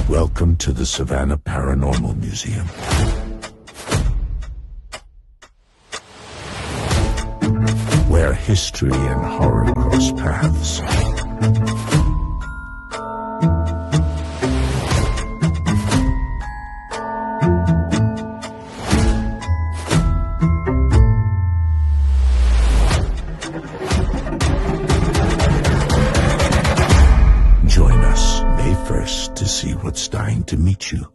Welcome to the Savannah Paranormal Museum. Where history and horror cross paths. Join us May 1st to see what's dying to meet you.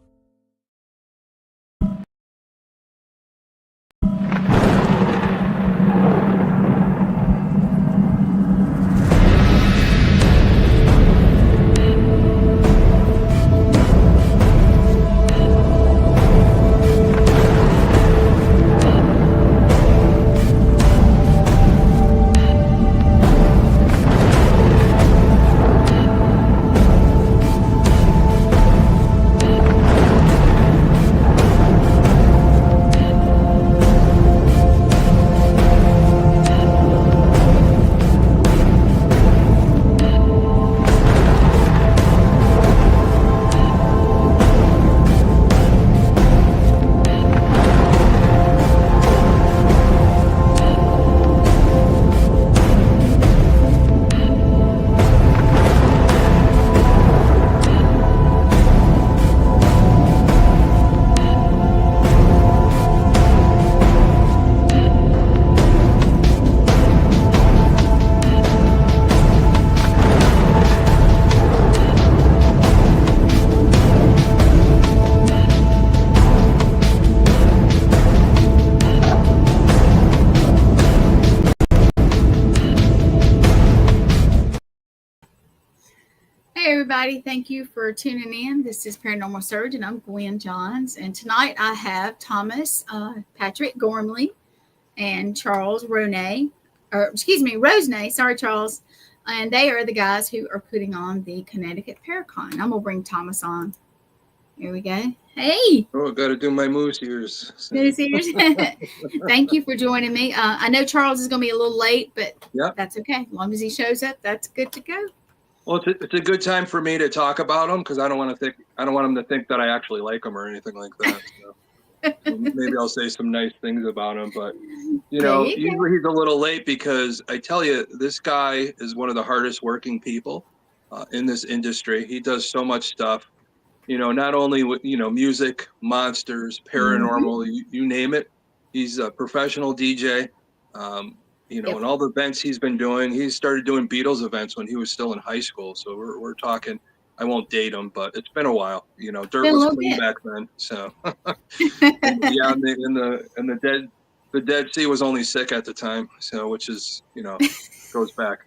Hey everybody, thank you for tuning in. This is Paranormal Surge and I'm Gwen Johns. And tonight I have Thomas Patrick Gormley and Charles Rosenay. Sorry Charles. And they are the guys who are putting on the Connecticut Paracon. I'm going to bring Thomas on. Here we go. Hey! Oh, got to do my moose ears. Moose ears. Thank you for joining me. I know Charles is going to be a little late, but that's okay. As long as he shows up, that's good to go. Well, it's a good time for me to talk about them because I don't want them to think that I actually like them or anything like that. So maybe I'll say some nice things about him, but usually he's a little late because I tell you, this guy is one of the hardest working people in this industry. He does so much stuff, not only with music, monsters, paranormal, you name it. He's a professional DJ. And all the events he's been doing, he started doing Beatles events when he was still in high school. So we're talking, I won't date him, but it's been a while. Dirt was clean back then. So the Dead Sea was only sick at the time. So which is goes back.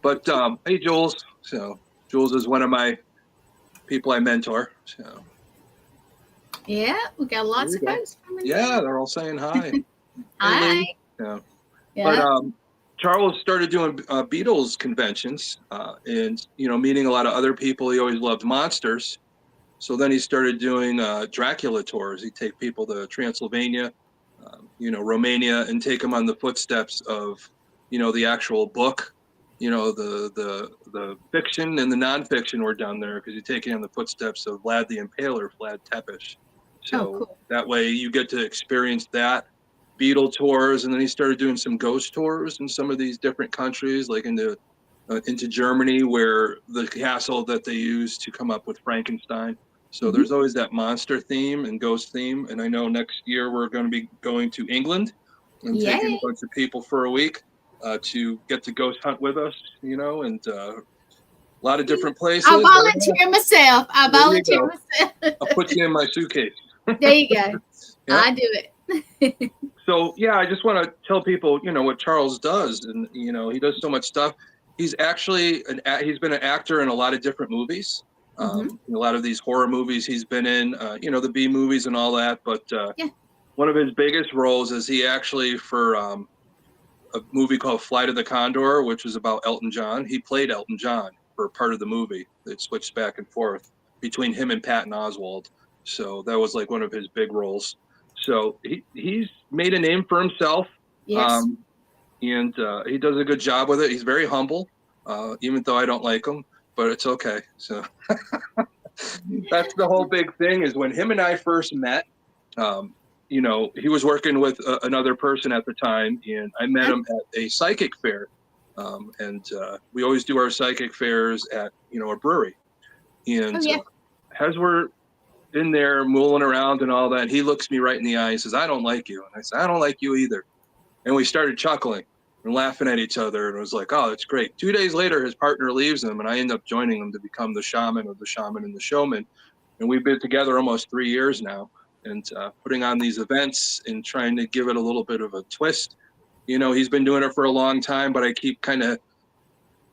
But hey, Jules. So Jules is one of my people I mentor. So yeah, we got lots of folks. Yeah, they're all saying hi. Hi. Yeah. But Charles started doing Beatles conventions and, meeting a lot of other people. He always loved monsters. So then he started doing Dracula tours. He'd take people to Transylvania, Romania, and take them on the footsteps of, the actual book. The fiction and the nonfiction were done there because you're taking on the footsteps of Vlad the Impaler, Vlad Tepes. So that way you get to experience that. Beatle tours, and then he started doing some ghost tours in some of these different countries, like into Germany, where the castle that they used to come up with Frankenstein. So there's always that monster theme and ghost theme. And I know next year we're going to be going to England and taking a bunch of people for a week to get to ghost hunt with us, and a lot of different places. I'll volunteer myself. I'll put you in my suitcase. There you go. I do it. So, I just want to tell people, what Charles does. And, he does so much stuff. He's actually he's been an actor in a lot of different movies. A lot of these horror movies he's been in, the B movies and all that. But one of his biggest roles is he actually, for a movie called Flight of the Condor, which was about Elton John. He played Elton John for part of the movie. It switched back and forth between him and Patton Oswalt. So that was like one of his big roles. So he's made a name for himself. Yes. And he does a good job with it. He's very humble, even though I don't like him, but it's okay. So That's the whole big thing is when him and I first met, you know, he was working with another person at the time, and I met him at a psychic fair. And we always do our psychic fairs at, you know, a brewery. And as we're in there mooling around and all that, he looks me right in the eye and says, "I don't like you." And I said, "I don't like you either." And we started chuckling and laughing at each other. And it was like, oh, that's great. 2 days later, his partner leaves him, and I end up joining him to become the shaman of the Shaman and the Showman. And we've been together almost 3 years now, and putting on these events and trying to give it a little bit of a twist. You know, he's been doing it for a long time, but I keep kind of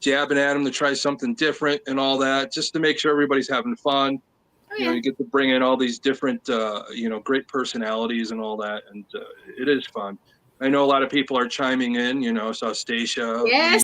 jabbing at him to try something different and all that, just to make sure everybody's having fun. You know, you get to bring in all these different, you know, great personalities and all that, and it is fun. I know a lot of people are chiming in, you know, so Stacia. Yes.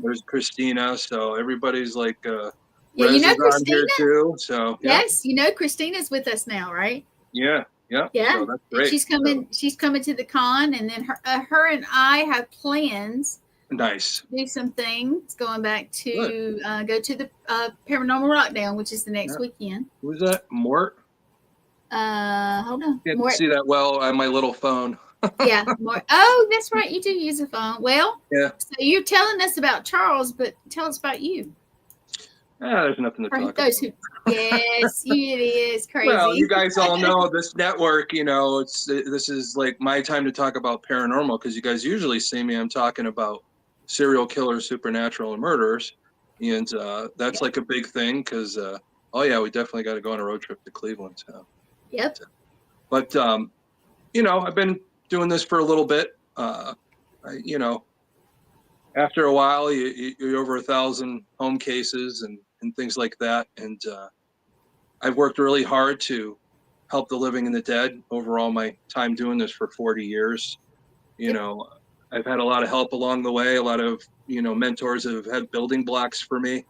There's Christina, so everybody's like, yeah, you know Christina here too. So yes, you know Christina's with us now, right? Yeah. Yeah, so that's great. She's coming. She's coming to the con, and then her and I have plans. Nice. To do some things. Going back to go to the Paranormal Rockdown, which is the next weekend. Who's that? Mort. Hold on. Can't see that well on my little phone. Yeah. Mort. Oh, that's right. You do use a phone. Well. Yeah. So you're telling us about Charles, but tell us about you. There's nothing to talk about. Yes, it is crazy. Well, you guys all know this network, you know, this is like my time to talk about paranormal, because you guys usually see me, I'm talking about serial killers, supernatural, and murderers. And that's like a big thing because, we definitely got to go on a road trip to Cleveland. So. Yep. But, you know, I've been doing this for a little bit. You know, after a while, you're over 1,000 home cases and things like that. And I've worked really hard to help the living and the dead over all my time doing this for 40 years. You know, I've had a lot of help along the way, a lot of, you know, mentors that have had building blocks for me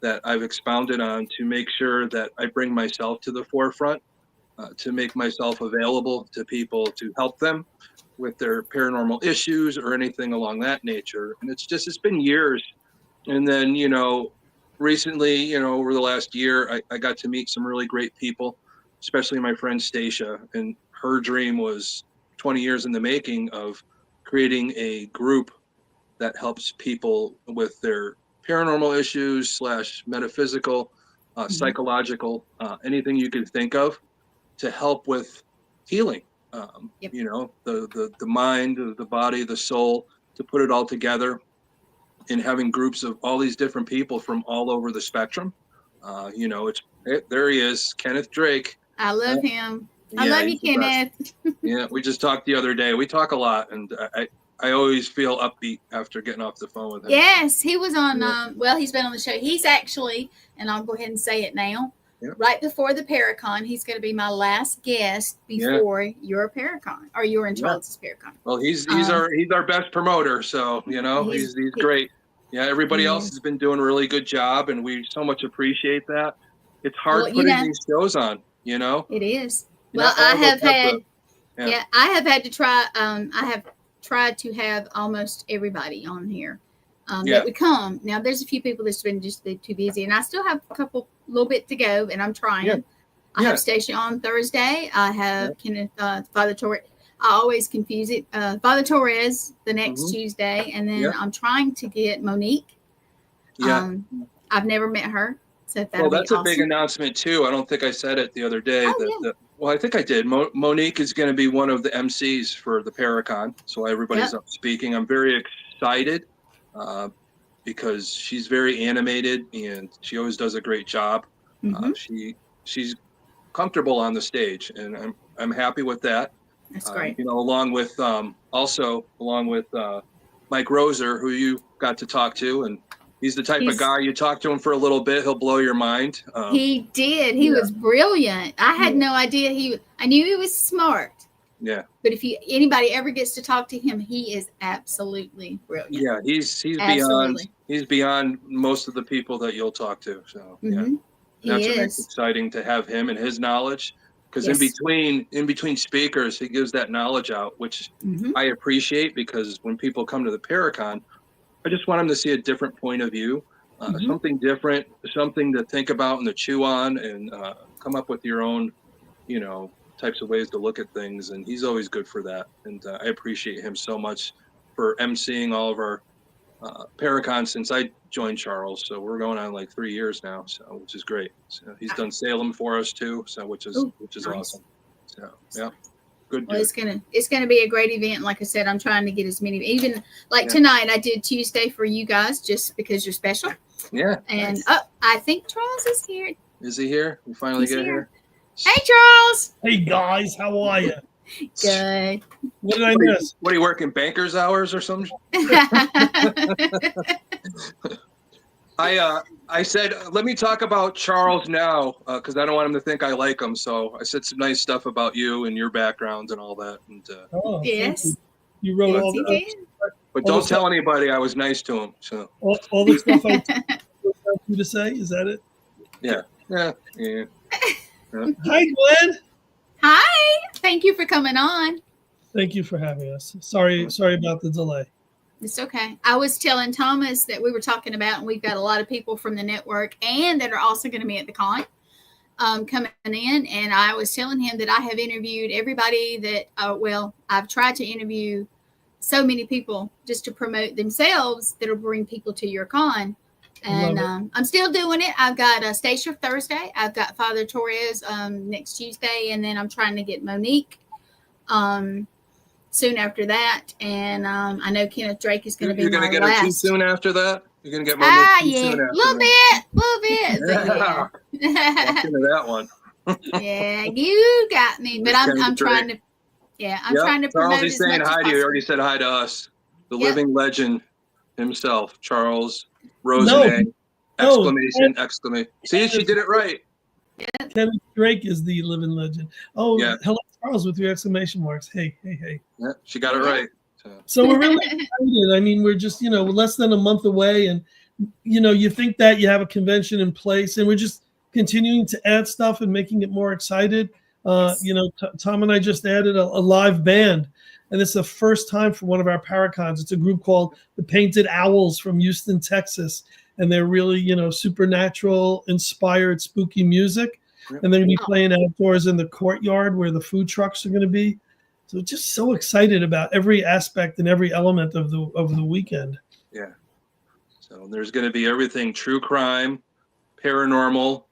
that I've expounded on to make sure that I bring myself to the forefront, to make myself available to people to help them with their paranormal issues or anything along that nature. And it's been years. And then, you know, recently, you know, over the last year, I got to meet some really great people, especially my friend Stacia. And her dream was 20 years in the making of creating a group that helps people with their paranormal issues / metaphysical, psychological, anything you can think of to help with healing. You know, the mind, the body, the soul, to put it all together. And having groups of all these different people from all over the spectrum. You know, there he is, Kenneth Drake. I love him. I love you, Kenneth. Yeah, we just talked the other day. We talk a lot, and I always feel upbeat after getting off the phone with him. Yes, he was on, he's been on the show. He's actually, and I'll go ahead and say it now, right before the Paracon, he's going to be my last guest before your Paracon, or you're in Charles's Paracon. Well, he's our best promoter, so, you know, he's great. Yeah, everybody else has been doing a really good job, and we so much appreciate that. It's hard putting these shows on, you know? It is. Well, I have had to try, I have tried to have almost everybody on here that would come. Now, there's a few people that's been just too busy, and I still have a little bit to go, and I'm trying. I have Stacia on Thursday. I have Kenneth, Father Torres. I always confuse it. Father Torres the next Tuesday, and then I'm trying to get Monique. I've never met her, so that's awesome. A big announcement too. I don't think I said it the other day. Well, I think I did. Monique is going to be one of the MCs for the Paracon, so everybody's up speaking. I'm very excited because she's very animated and she always does a great job. She's comfortable on the stage, and I'm happy with that. That's great. You know, along with Mike Roser, who you got to talk to, and he's the type of guy you talk to him for a little bit, he'll blow your mind. He did. He was brilliant. I had no idea I knew he was smart. Yeah. But if anybody ever gets to talk to him, he is absolutely brilliant. Yeah, he's beyond most of the people that you'll talk to. So that's what makes it exciting to have him and his knowledge. Because in between speakers, he gives that knowledge out, which I appreciate, because when people come to the Paracon, I just want them to see a different point of view something different, something to think about and to chew on, and come up with your own, types of ways to look at things. And he's always good for that. And I appreciate him so much for emceeing all of our Paracon since I joined Charles. So we're going on like 3 years now, so which is great. So he's done Salem for us too, so which is nice. Awesome. So yeah. Good. Well, it's gonna be a great event. Like I said, I'm trying to get as many. Even like tonight, I did Tuesday for you guys just because you're special. Yeah. And I think Charles is here. Is he here? We finally get here. Hey, Charles. Hey guys, how are you? Good. What did I miss? What are you working banker's hours or something? I said, let me talk about Charles now, because I don't want him to think I like him. So I said some nice stuff about you and your background and all that. And yes, you wrote all that. But don't tell anybody I was nice to him. So all the stuff I told you to say, is that it? Yeah. Hi, Gwen. Hi. Thank you for coming on. Thank you for having us. Sorry about the delay. It's okay. I was telling Thomas that we were talking about, and we've got a lot of people from the network and that are also going to be at the con coming in. And I was telling him that I have interviewed everybody that, I've tried to interview so many people just to promote themselves that'll bring people to your con. And I'm still doing it. I've got Stacia Thursday. I've got Father Torres next Tuesday. And then I'm trying to get Monique soon after that. And I know Kenneth Drake is going to be You're going to get her too soon after that? You're going to get Monique yeah. soon A little bit. Yeah. Walk into that one. Yeah, you got me. But I'm trying to, trying to promote. Charles is saying hi to you. He already said hi to us. The living legend himself, Charles Rosenay. Exclamation. See, she did it right. Yeah. Kenneth Drake is the living legend. Oh, yeah. Hello, Charles, with your exclamation marks. Hey. Yeah, she got it right. So we're really excited. I mean, we're just, less than a month away. And, you think that you have a convention in place, and we're just continuing to add stuff and making it more excited. Tom and I just added a live band. And it's the first time for one of our Paracons. It's a group called the Painted Owls from Houston, Texas. And they're really, supernatural, inspired, spooky music. And they're going to be playing outdoors in the courtyard where the food trucks are going to be. So just so excited about every aspect and every element of the weekend. Yeah. So there's going to be everything: true crime, paranormal,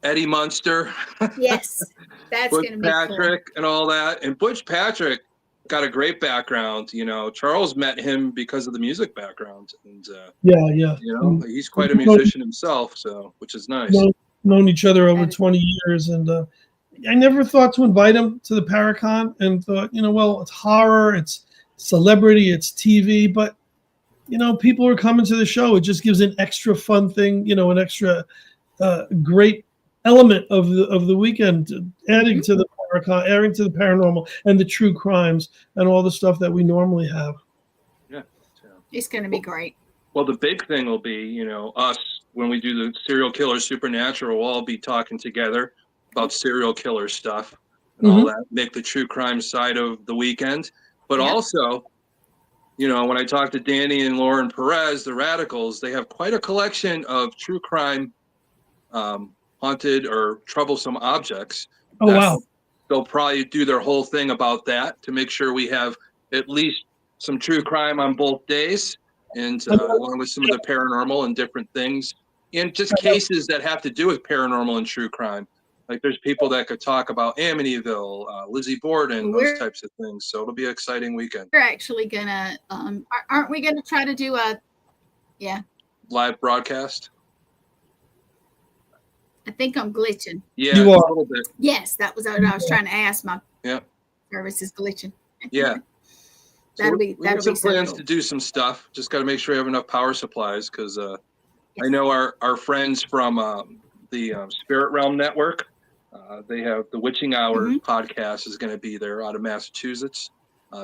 Eddie Munster. Yes, that's going to be Patrick and all that. And Butch Patrick got a great background. Charles met him because of the music background, and he's quite a musician himself. So, which is nice. Known each other over 20 years, and I never thought to invite him to the Paracon, and thought, it's horror, it's celebrity, it's TV, but people are coming to the show. It just gives an extra fun thing, an extra great element of the weekend, adding to the Paracon, adding to the paranormal and the true crimes and all the stuff that we normally have. Yeah, it's going to be great. Well, the big thing will be, us when we do the serial killer supernatural. We'll all be talking together about serial killer stuff and all that. Make the true crime side of the weekend, but also, when I talk to Danny and Lauren Perez, the Radicals, they have quite a collection of true crime haunted or troublesome objects. Oh, wow. They'll probably do their whole thing about that to make sure we have at least some true crime on both days, and along with some of the paranormal and different things, and just cases that have to do with paranormal and true crime. Like there's people that could talk about Amityville, Lizzie Borden, those types of things. So it'll be an exciting weekend. We're actually gonna, aren't we gonna try to do a, live broadcast? I think I'm glitching. Yeah, you are. A little bit. Yes, that was what I was trying to ask. My service is glitching. Yeah. that'll be some plans to do some stuff. Just got to make sure we have enough power supplies, because I know our friends from the Spirit Realm Network. They have the Witching Hour podcast is going to be there out of Massachusetts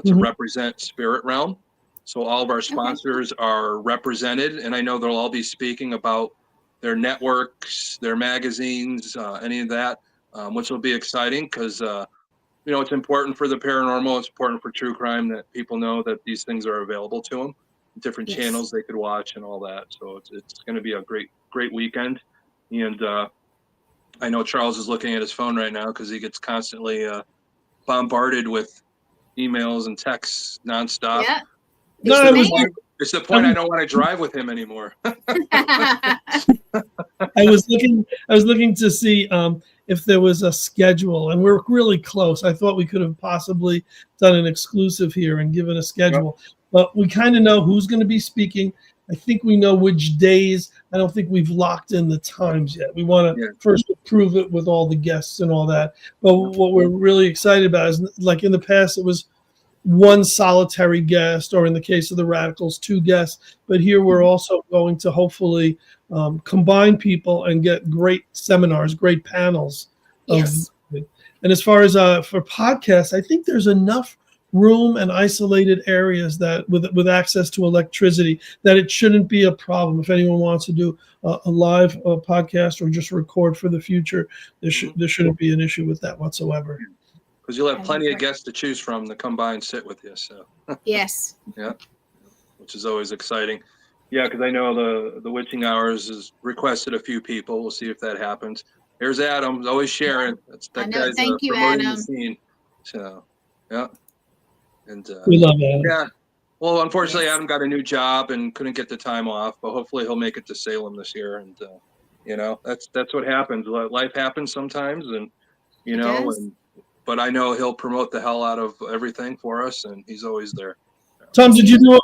to represent Spirit Realm. So all of our sponsors are represented, and I know they'll all be speaking about their networks, their magazines, any of that, which will be exciting because, it's important for the paranormal. It's important for true crime that people know that these things are available to them. different Yes. channels they could watch and all that. So it's going to be a great weekend. And I know Charles is looking at his phone right now because he gets constantly bombarded with emails and texts nonstop. Yeah. No, It's the point I don't want to drive with him anymore. I was looking to see if there was a schedule, and we're really close. I thought we could have possibly done an exclusive here and given a schedule, but we kind of know who's going to be speaking. I think we know which days. I don't think we've locked in the times yet. We want to first approve it with all the guests and all that. But what we're really excited about is, like in the past, it was one solitary guest, or in the case of the Radicals, 2 guests. But here we're also going to hopefully combine people and get great seminars, great panels. Yes. And as far as for podcasts, I think there's enough room and isolated areas that with access to electricity that it shouldn't be a problem. If anyone wants to do a live podcast or just record for the future, there shouldn't be an issue with that whatsoever. Because you'll have plenty of guests to choose from to come by and sit with you. So Yes. yeah, which is always exciting. Yeah, because I know the Witching Hours has requested a few people. We'll see if that happens. There's Adam, always sharing. That I know. guy's Thank you, promoting Adam. the scene. So yeah, and We love Adam. yeah. Well, unfortunately, Adam got a new job and couldn't get the time off, but hopefully he'll make it to Salem this year. And that's what happens. Life happens sometimes, and but I know he'll promote the hell out of everything for us, and he's always there. Tom, did you do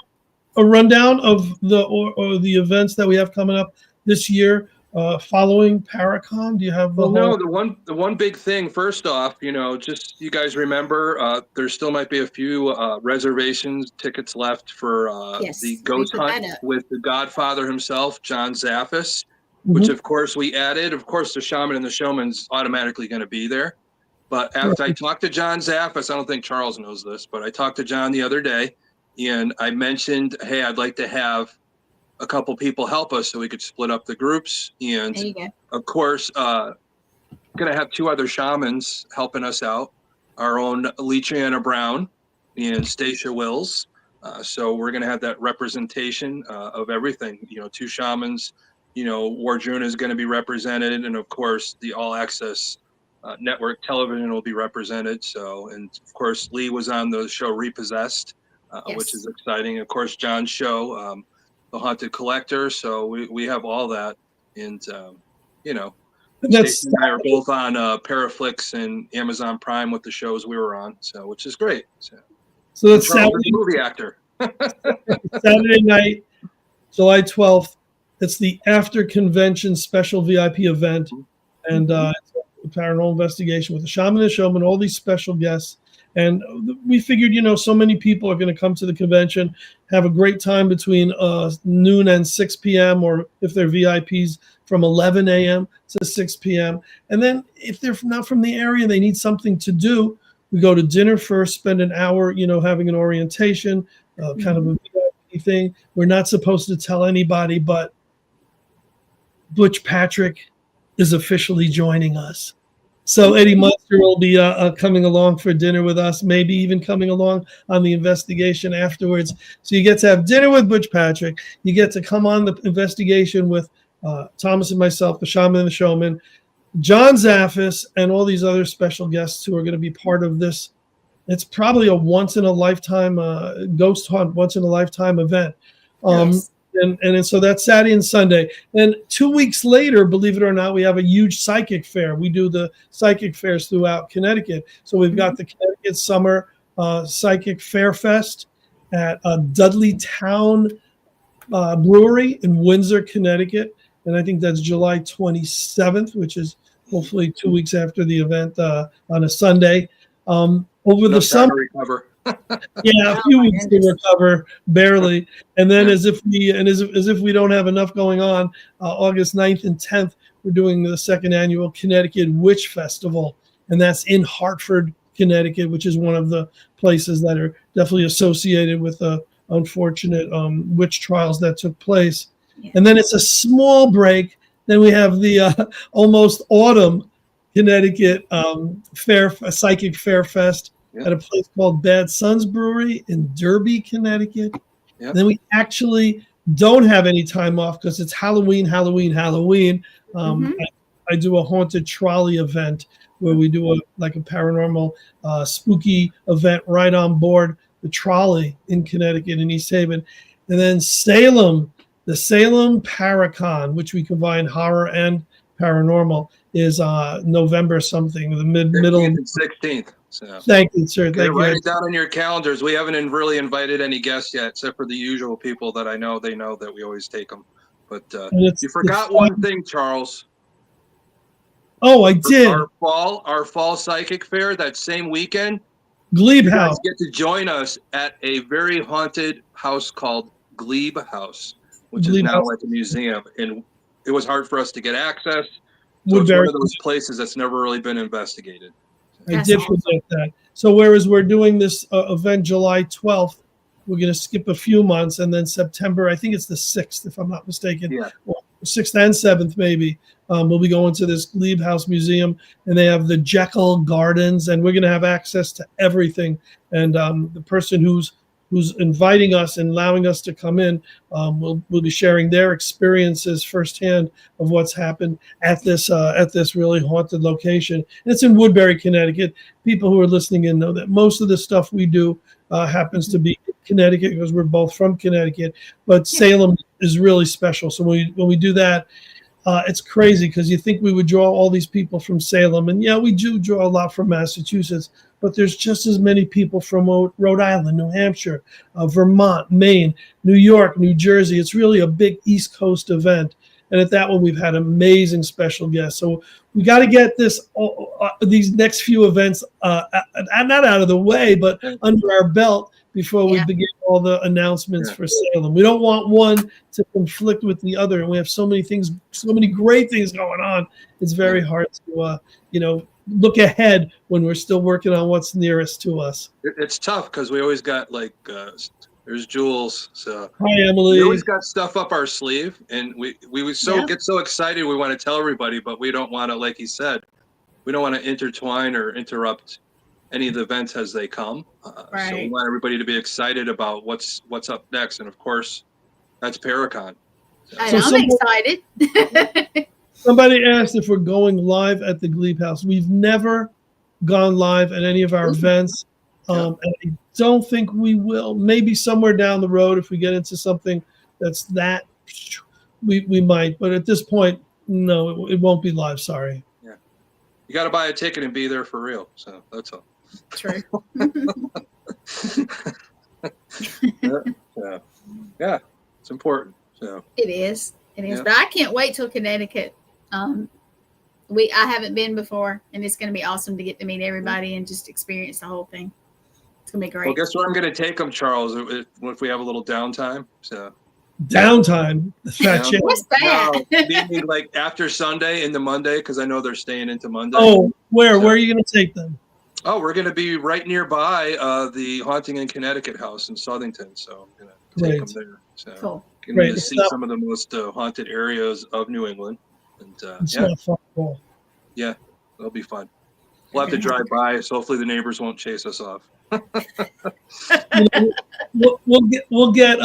a rundown of the events that we have coming up this year following Paracon? Do you have no, the one big thing, first off, just you guys remember, there still might be a few reservations, tickets left for the ghost hunt with the Godfather himself, John Zaffis, which of course we added. Of course, the Shaman and the Showman's automatically going to be there. But after I talked to John Zaffis, I don't think Charles knows this, but I talked to John the other day, and I mentioned, hey, I'd like to have a couple people help us so we could split up the groups. And of course, going to have 2 other shamans helping us out, our own Leachiana Brown and Stacia Wills. So we're going to have that representation of everything, 2 shamans, Warjuna is going to be represented. And of course, the All Access network television will be represented. So, and of course, Lee was on the show Repossessed, which is exciting. Of course, John's show, The Haunted Collector. So we have all that. And, Stacey and I are both on Paraflix and Amazon Prime with the shows we were on. So, which is great. So that's Saturday, movie actor. Saturday night, July 12th. It's the after convention special VIP event. And it's a paranormal investigation with the Shaman and the Showman, all these special guests. And we figured, so many people are going to come to the convention, have a great time between noon and 6 p.m., or if they're VIPs, from 11 a.m. to 6 p.m. And then if they're not from the area, they need something to do, we go to dinner first, spend an hour, having an orientation, kind of a VIP thing. We're not supposed to tell anybody, but Butch Patrick is officially joining us. So Eddie Munster will be coming along for dinner with us, maybe even coming along on the investigation afterwards. So you get to have dinner with Butch Patrick. You get to come on the investigation with Thomas and myself, the Shaman and the Showman, John Zaffis, and all these other special guests who are going to be part of this. It's probably a once-in-a-lifetime ghost hunt, once-in-a-lifetime event. And so that's Saturday and Sunday. And 2 weeks later, believe it or not, we have a huge psychic fair. We do the psychic fairs throughout Connecticut. So we've got the Connecticut Summer Psychic Fair Fest at Dudley Town Brewery in Windsor, Connecticut. And I think that's July 27th, which is hopefully 2 weeks after the event on a Sunday. Over the summer. Yeah, a few weeks to recover, barely, and then as if we don't have enough going on, August 9th and 10th, we're doing the 2nd annual Connecticut Witch Festival, and that's in Hartford, Connecticut, which is one of the places that are definitely associated with the unfortunate witch trials that took place. And then it's a small break. Then we have the almost autumn Connecticut Psychic Fair Fest at a place called Bad Sons Brewery in Derby, Connecticut. Yep. Then we actually don't have any time off because it's Halloween. I do a haunted trolley event where we do a paranormal spooky event right on board the trolley in Connecticut in East Haven. And then Salem, the Salem Paracon, which we combine horror and paranormal, is November something, the middle and 16th. So thank you, sir. okay, Thank you. write it down on your calendars. We haven't really invited any guests yet, except for the usual people that I know. They know that we always take them. But you forgot one thing, Charles. Oh, I did. Our fall psychic fair that same weekend. Glebe you House. guys get to join us at a very haunted house called Glebe House, which is now like a museum. And it was hard for us to get access. So it's one of those places that's never really been investigated. I did forget that. So whereas we're doing this event July 12th, we're going to skip a few months, and then September, I think it's the 6th, if I'm not mistaken. Yeah. Well, 6th and 7th, maybe. We'll be going to this Glebe House Museum, and they have the Jekyll Gardens, and we're going to have access to everything. And the person who's inviting us and allowing us to come in will be sharing their experiences firsthand of what's happened at this really haunted location. And it's in Woodbury, Connecticut. People who are listening in know that most of the stuff we do happens to be in Connecticut because we're both from Connecticut. But Salem is really special. So when we do that, it's crazy because you think we would draw all these people from Salem. And yeah, we do draw a lot from Massachusetts, but there's just as many people from Rhode Island, New Hampshire, Vermont, Maine, New York, New Jersey. It's really a big East Coast event. And at that one, we've had amazing special guests. So we got to get these next few events not out of the way, but under our belt before we begin all the announcements for Salem. We don't want one to conflict with the other. And we have so many great things going on. It's very hard to, look ahead when we're still working on what's nearest to us. It's tough because we always got there's Jules. So hi, Emily. We always got stuff up our sleeve, and we get so excited we want to tell everybody, but we don't want to, like he said, we don't want to intertwine or interrupt any of the events as they come. Right. So we want everybody to be excited about what's up next, and of course, that's Paracon. I'm excited. Somebody asked if we're going live at the Glebe House. We've never gone live at any of our events. And I don't think we will. Maybe somewhere down the road, if we get into something that's we might. But at this point, no, it won't be live. Sorry. Yeah, you got to buy a ticket and be there for real. So that's all. True. Yeah, it's important. So it is. Yeah. But I can't wait till Connecticut. I haven't been before, and it's going to be awesome to get to meet everybody and just experience the whole thing. It's going to be great. Well, guess where I'm going to take them, Charles, if we have a little downtime. So downtime? What's that? Meaning like after Sunday into Monday, because I know they're staying into Monday. Oh, where are you going to take them? Oh, we're going to be right nearby the Haunting in Connecticut house in Southington. So I'm going to take them there. So cool. Going to see some of the most haunted areas of New England. And yeah, it'll be fun. We'll have to drive by, so hopefully the neighbors won't chase us off. We'll get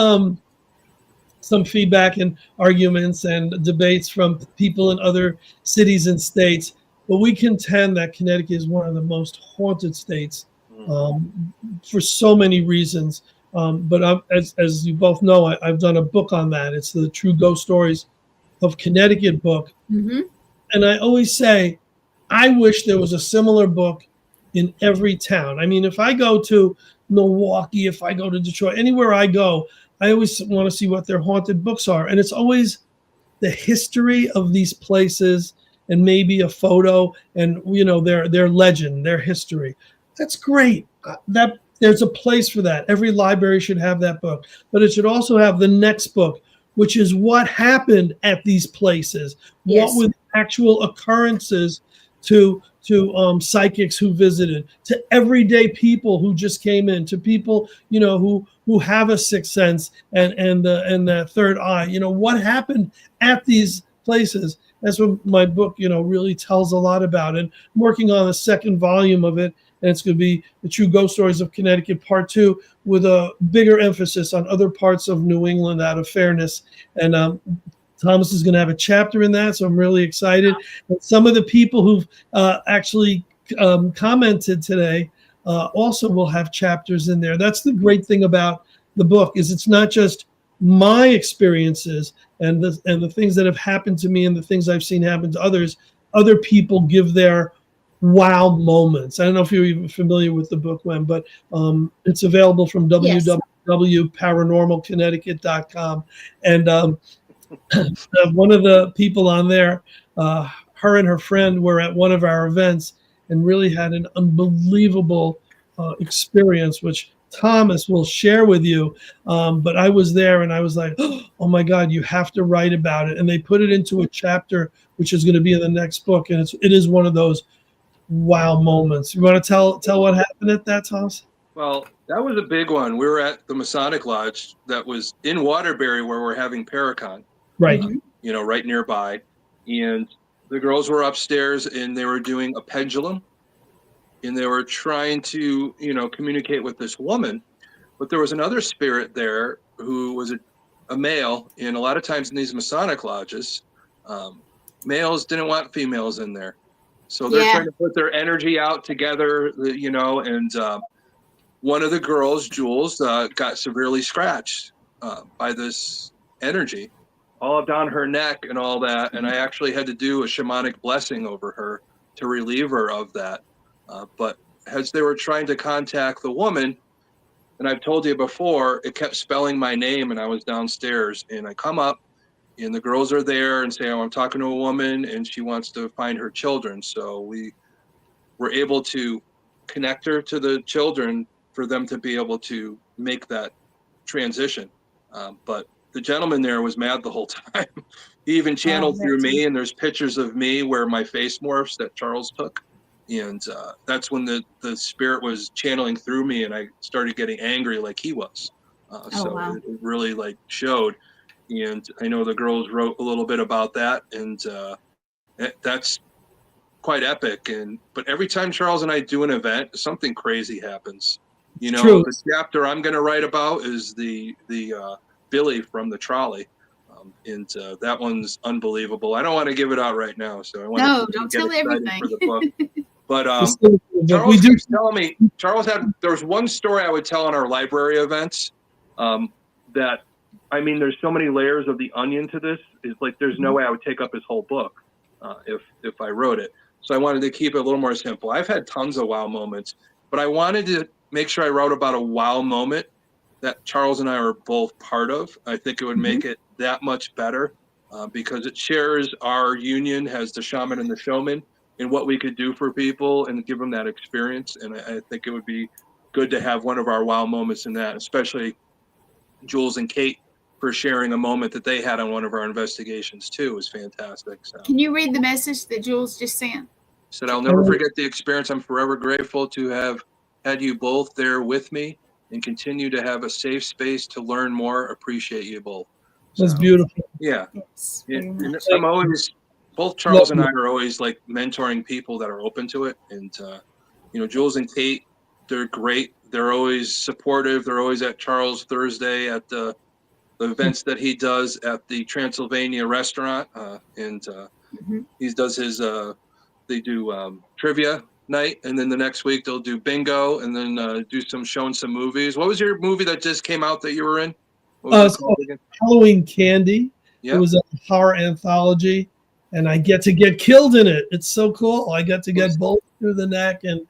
some feedback and arguments and debates from people in other cities and states, but we contend that Connecticut is one of the most haunted states for so many reasons. But as you both know, I've done a book on that. It's the True Ghost Stories of Connecticut book. Mm-hmm. And I always say, I wish there was a similar book in every town. I mean, if I go to Milwaukee, if I go to Detroit, anywhere I go, I always want to see what their haunted books are. And it's always the history of these places and maybe a photo and, their legend, their history. That's great. There's a place for that. Every library should have that book, but it should also have the next book, which is what happened at these places. Yes. What were the actual occurrences to psychics who visited, to everyday people who just came in, to people, who have a sixth sense and the third eye. What happened at these places? That's what my book, really tells a lot about. And I'm working on the second volume of it. and it's going to be the True Ghost Stories of Connecticut Part 2 with a bigger emphasis on other parts of New England out of fairness. And Thomas is going to have a chapter in that, so I'm really excited. And some of the people who've actually commented today also will have chapters in there. That's the great thing about the book, is it's not just my experiences and the things that have happened to me and the things I've seen happen to others. Other people give their wow moments. I don't know if you're even familiar with the book, Gwen, but it's available from www.paranormalconnecticut.com. And one of the people on there, her and her friend were at one of our events and really had an unbelievable experience, which Thomas will share with you. But I was there and I was like, oh my God, you have to write about it. And they put it into a chapter, which is going to be in the next book. And it is one of those wow moments. You want to tell what happened at that, Thomas? Well, that was a big one. We were at the Masonic Lodge that was in Waterbury, where we're having Paracon. Right. Right nearby. And the girls were upstairs and they were doing a pendulum. And they were trying to, communicate with this woman. But there was another spirit there who was a male. And a lot of times in these Masonic lodges, males didn't want females in there. So they're trying to put their energy out together, and one of the girls, Jules, got severely scratched by this energy, all up down her neck and all that. And I actually had to do a shamanic blessing over her to relieve her of that. But as they were trying to contact the woman, and I've told you before, it kept spelling my name, and I was downstairs, and I come up, and the girls are there and say, I'm talking to a woman, and she wants to find her children. So we were able to connect her to the children for them to be able to make that transition. But the gentleman there was mad the whole time. He even channeled through me, and there's pictures of me where my face morphs that Charles took. And that's when the spirit was channeling through me, and I started getting angry like he was. It really showed. And I know the girls wrote a little bit about that, and that's quite epic. But every time Charles and I do an event, something crazy happens. True. The chapter I'm going to write about is the Billy from the trolley. And that one's unbelievable. I don't want to give it out right now, so I want to don't tell everything. For the book. But we do tell me, there was one story I would tell on our library events that, there's so many layers of the onion to this. It's like there's no way I would take up his whole book if I wrote it. So I wanted to keep it a little more simple. I've had tons of wow moments, but I wanted to make sure I wrote about a wow moment that Charles and I are both part of. I think it would make it that much better because it shares our union as the Shaman and the Showman and what we could do for people and give them that experience. And I think it would be good to have one of our wow moments in that, especially Jules and Kate for sharing a moment that they had on one of our investigations too. It was fantastic. So. Can you read the message that Jules just sent? Said, I'll never forget the experience. I'm forever grateful to have had you both there with me and continue to have a safe space to learn more. Appreciate you both. That's beautiful. Yeah. Yes, I'm always, both Charles and I are always mentoring people that are open to it. And, Jules and Kate, they're great. They're always supportive. They're always at Charles Thursday at the events that he does at the Transylvania restaurant. He does his, they do trivia night. And then the next week they'll do bingo and then showing some movies. What was your movie that just came out that you were in? It's called Halloween Candy. Yep. It was a horror anthology, and I get to get killed in it. It's so cool. I got to get bolted through the neck, and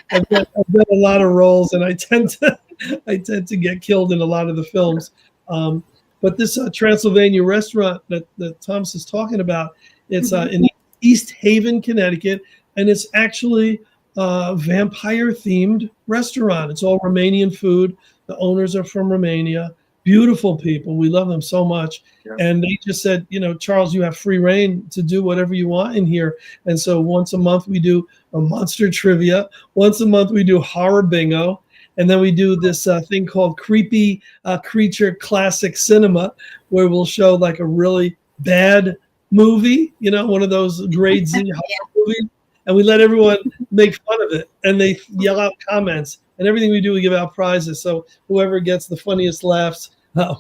I've got a lot of roles, and I tend to get killed in a lot of the films. But this Transylvania restaurant that Thomas is talking about, it's in East Haven, Connecticut, and it's actually a vampire-themed restaurant. It's all Romanian food. The owners are from Romania. Beautiful people. We love them so much. Yeah. And they just said, Charles, you have free reign to do whatever you want in here. And so once a month we do a monster trivia. Once a month we do horror bingo. And then we do this thing called Creepy Creature Classic Cinema, where we'll show a really bad movie, one of those grade Z horror movies. and we let everyone make fun of it, and they yell out comments, and everything we do, we give out prizes. So whoever gets the funniest laughs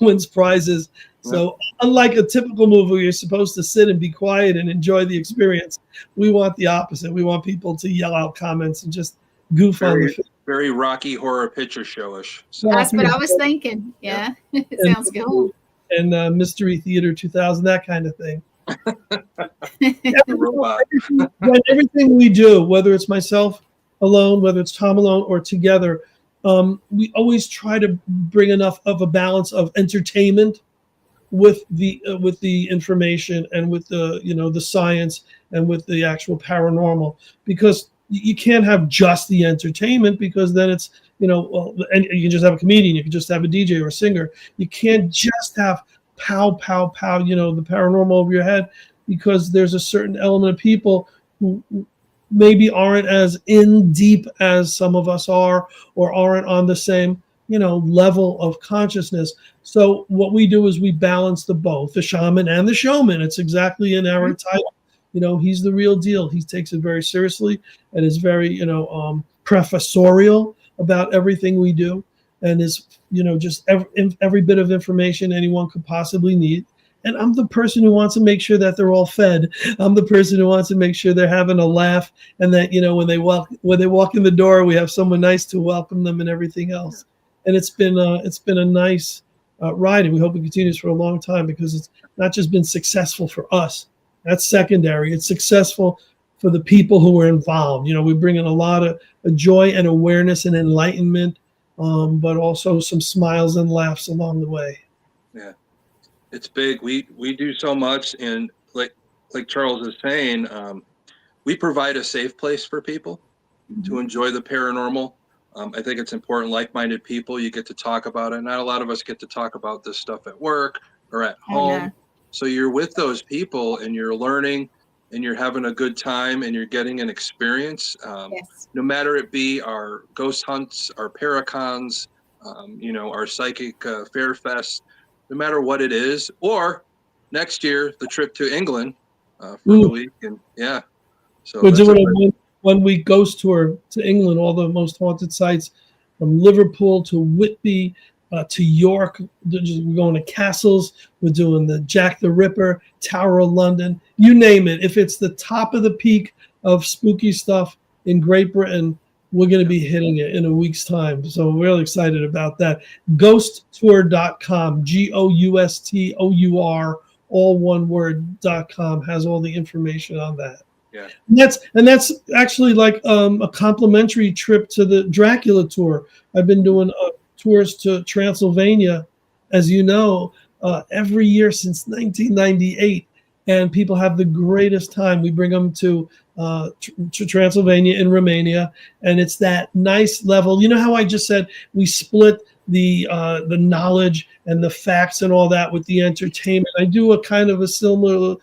wins prizes. So unlike a typical movie where you're supposed to sit and be quiet and enjoy the experience, we want the opposite. We want people to yell out comments and just goof on the film. Very Rocky Horror Picture Show-ish. So. That's what I was thinking. Yeah, it sounds good. And Mystery Theater 2000, that kind of thing. Everything we do, whether it's myself alone, whether it's Tom alone, or together, we always try to bring enough of a balance of entertainment with the information and with the the science and with the actual paranormal, because you can't have just the entertainment, because then it's and you can just have a comedian, you can just have a DJ or a singer. You can't just have pow pow pow the paranormal over your head, because there's a certain element of people who maybe aren't as in deep as some of us are, or aren't on the same level of consciousness. So what we do is we balance both the shaman and the showman. It's exactly in our title. He's the real deal. He takes it very seriously and is very professorial about everything we do, and is just every bit of information anyone could possibly need. And I'm the person who wants to make sure that they're all fed. I'm the person who wants to make sure they're having a laugh, and that when they walk in the door, we have someone nice to welcome them and everything else. And it's been a nice ride, and we hope it continues for a long time, because it's not just been successful for us. That's secondary. It's successful for the people who are involved. We bring in a lot of joy and awareness and enlightenment, but also some smiles and laughs along the way. Yeah, it's big. We do so much, and like Charles is saying, we provide a safe place for people to enjoy the paranormal. I think it's important. Like-minded people, you get to talk about it. Not a lot of us get to talk about this stuff at work or at home. So you're with those people, and you're learning, and you're having a good time, and you're getting an experience. No matter it be our ghost hunts, our paracons, our psychic fair fest, no matter what it is, or next year the trip to England for the week, and so we're doing a 1 week ghost tour to England, all the most haunted sites, from Liverpool to Whitby to York. We're going to castles. We're doing the Jack the Ripper, Tower of London, you name it. If it's the top of the peak of spooky stuff in Great Britain, we're going to be hitting it in a week's time. So we're really excited about that. Ghosttour.com, GOUSTOUR, all one word.com, has all the information on that. Yeah. And that's actually like a complimentary trip to the Dracula tour. I've been doing tours to Transylvania, as you know, every year since 1998, and people have the greatest time. We bring them to Transylvania in Romania, and it's that nice level. You know how I just said we split the knowledge and the facts and all that with the entertainment? I do a kind of a similar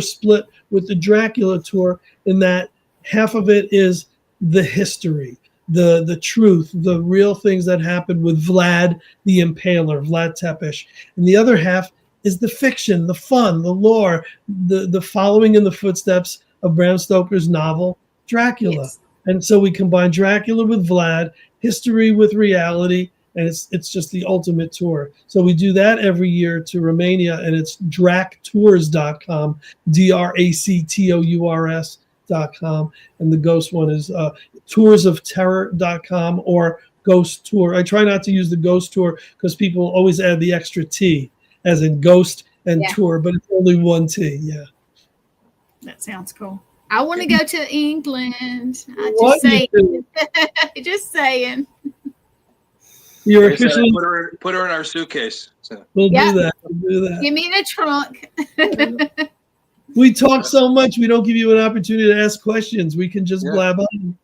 split with the Dracula tour, in that half of it is the history, the truth, the real things that happened with Vlad the Impaler, Vlad Tepes, and the other half is the fiction, the fun, the lore, the following in the footsteps of Bram Stoker's novel Dracula. Yes. And so we combine Dracula with Vlad, history with reality, and it's just the ultimate tour. So we do that every year to Romania, and it's dractours.com, DRACTOURS.com, and the ghost one is toursofterror.com or ghost tour. I try not to use the ghost tour because people always add the extra T, as in ghost and tour, but it's only one T. Yeah. That sounds cool. I want to go to England. Just saying. You're officially put her in our suitcase. So. We'll do that. Give me the trunk. We talk so much, we don't give you an opportunity to ask questions. We can just blab on.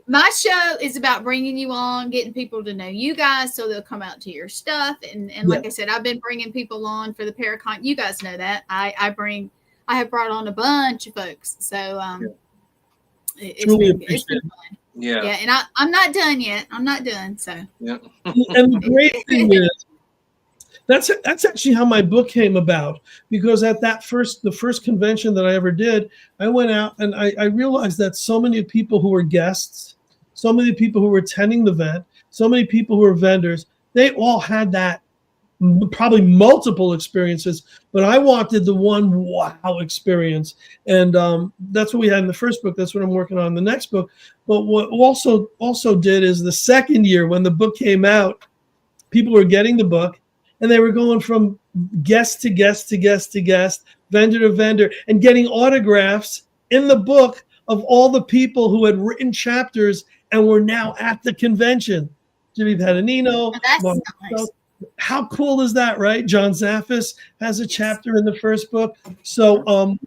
My show is about bringing you on, getting people to know you guys, so they'll come out to your stuff. And like I said, I've been bringing people on for the Paracon. You guys know that I have brought on a bunch of folks. So it's been fun. Yeah, and I'm not done yet. I'm not done. So and the great thing is, That's actually how my book came about, because at the first convention that I ever did, I went out and I realized that so many people who were guests, so many people who were attending the event, so many people who were vendors, they all had that probably multiple experiences, but I wanted the one wow experience. And that's what we had in the first book. That's what I'm working on in the next book. But what also did is the second year when the book came out, people were getting the book and they were going from guest to guest to guest to guest, vendor to vendor, and getting autographs in the book of all the people who had written chapters and were now at the convention. Jimmy Padanino. That's nice. How cool is that, right? John Zaffis has a chapter in the first book. So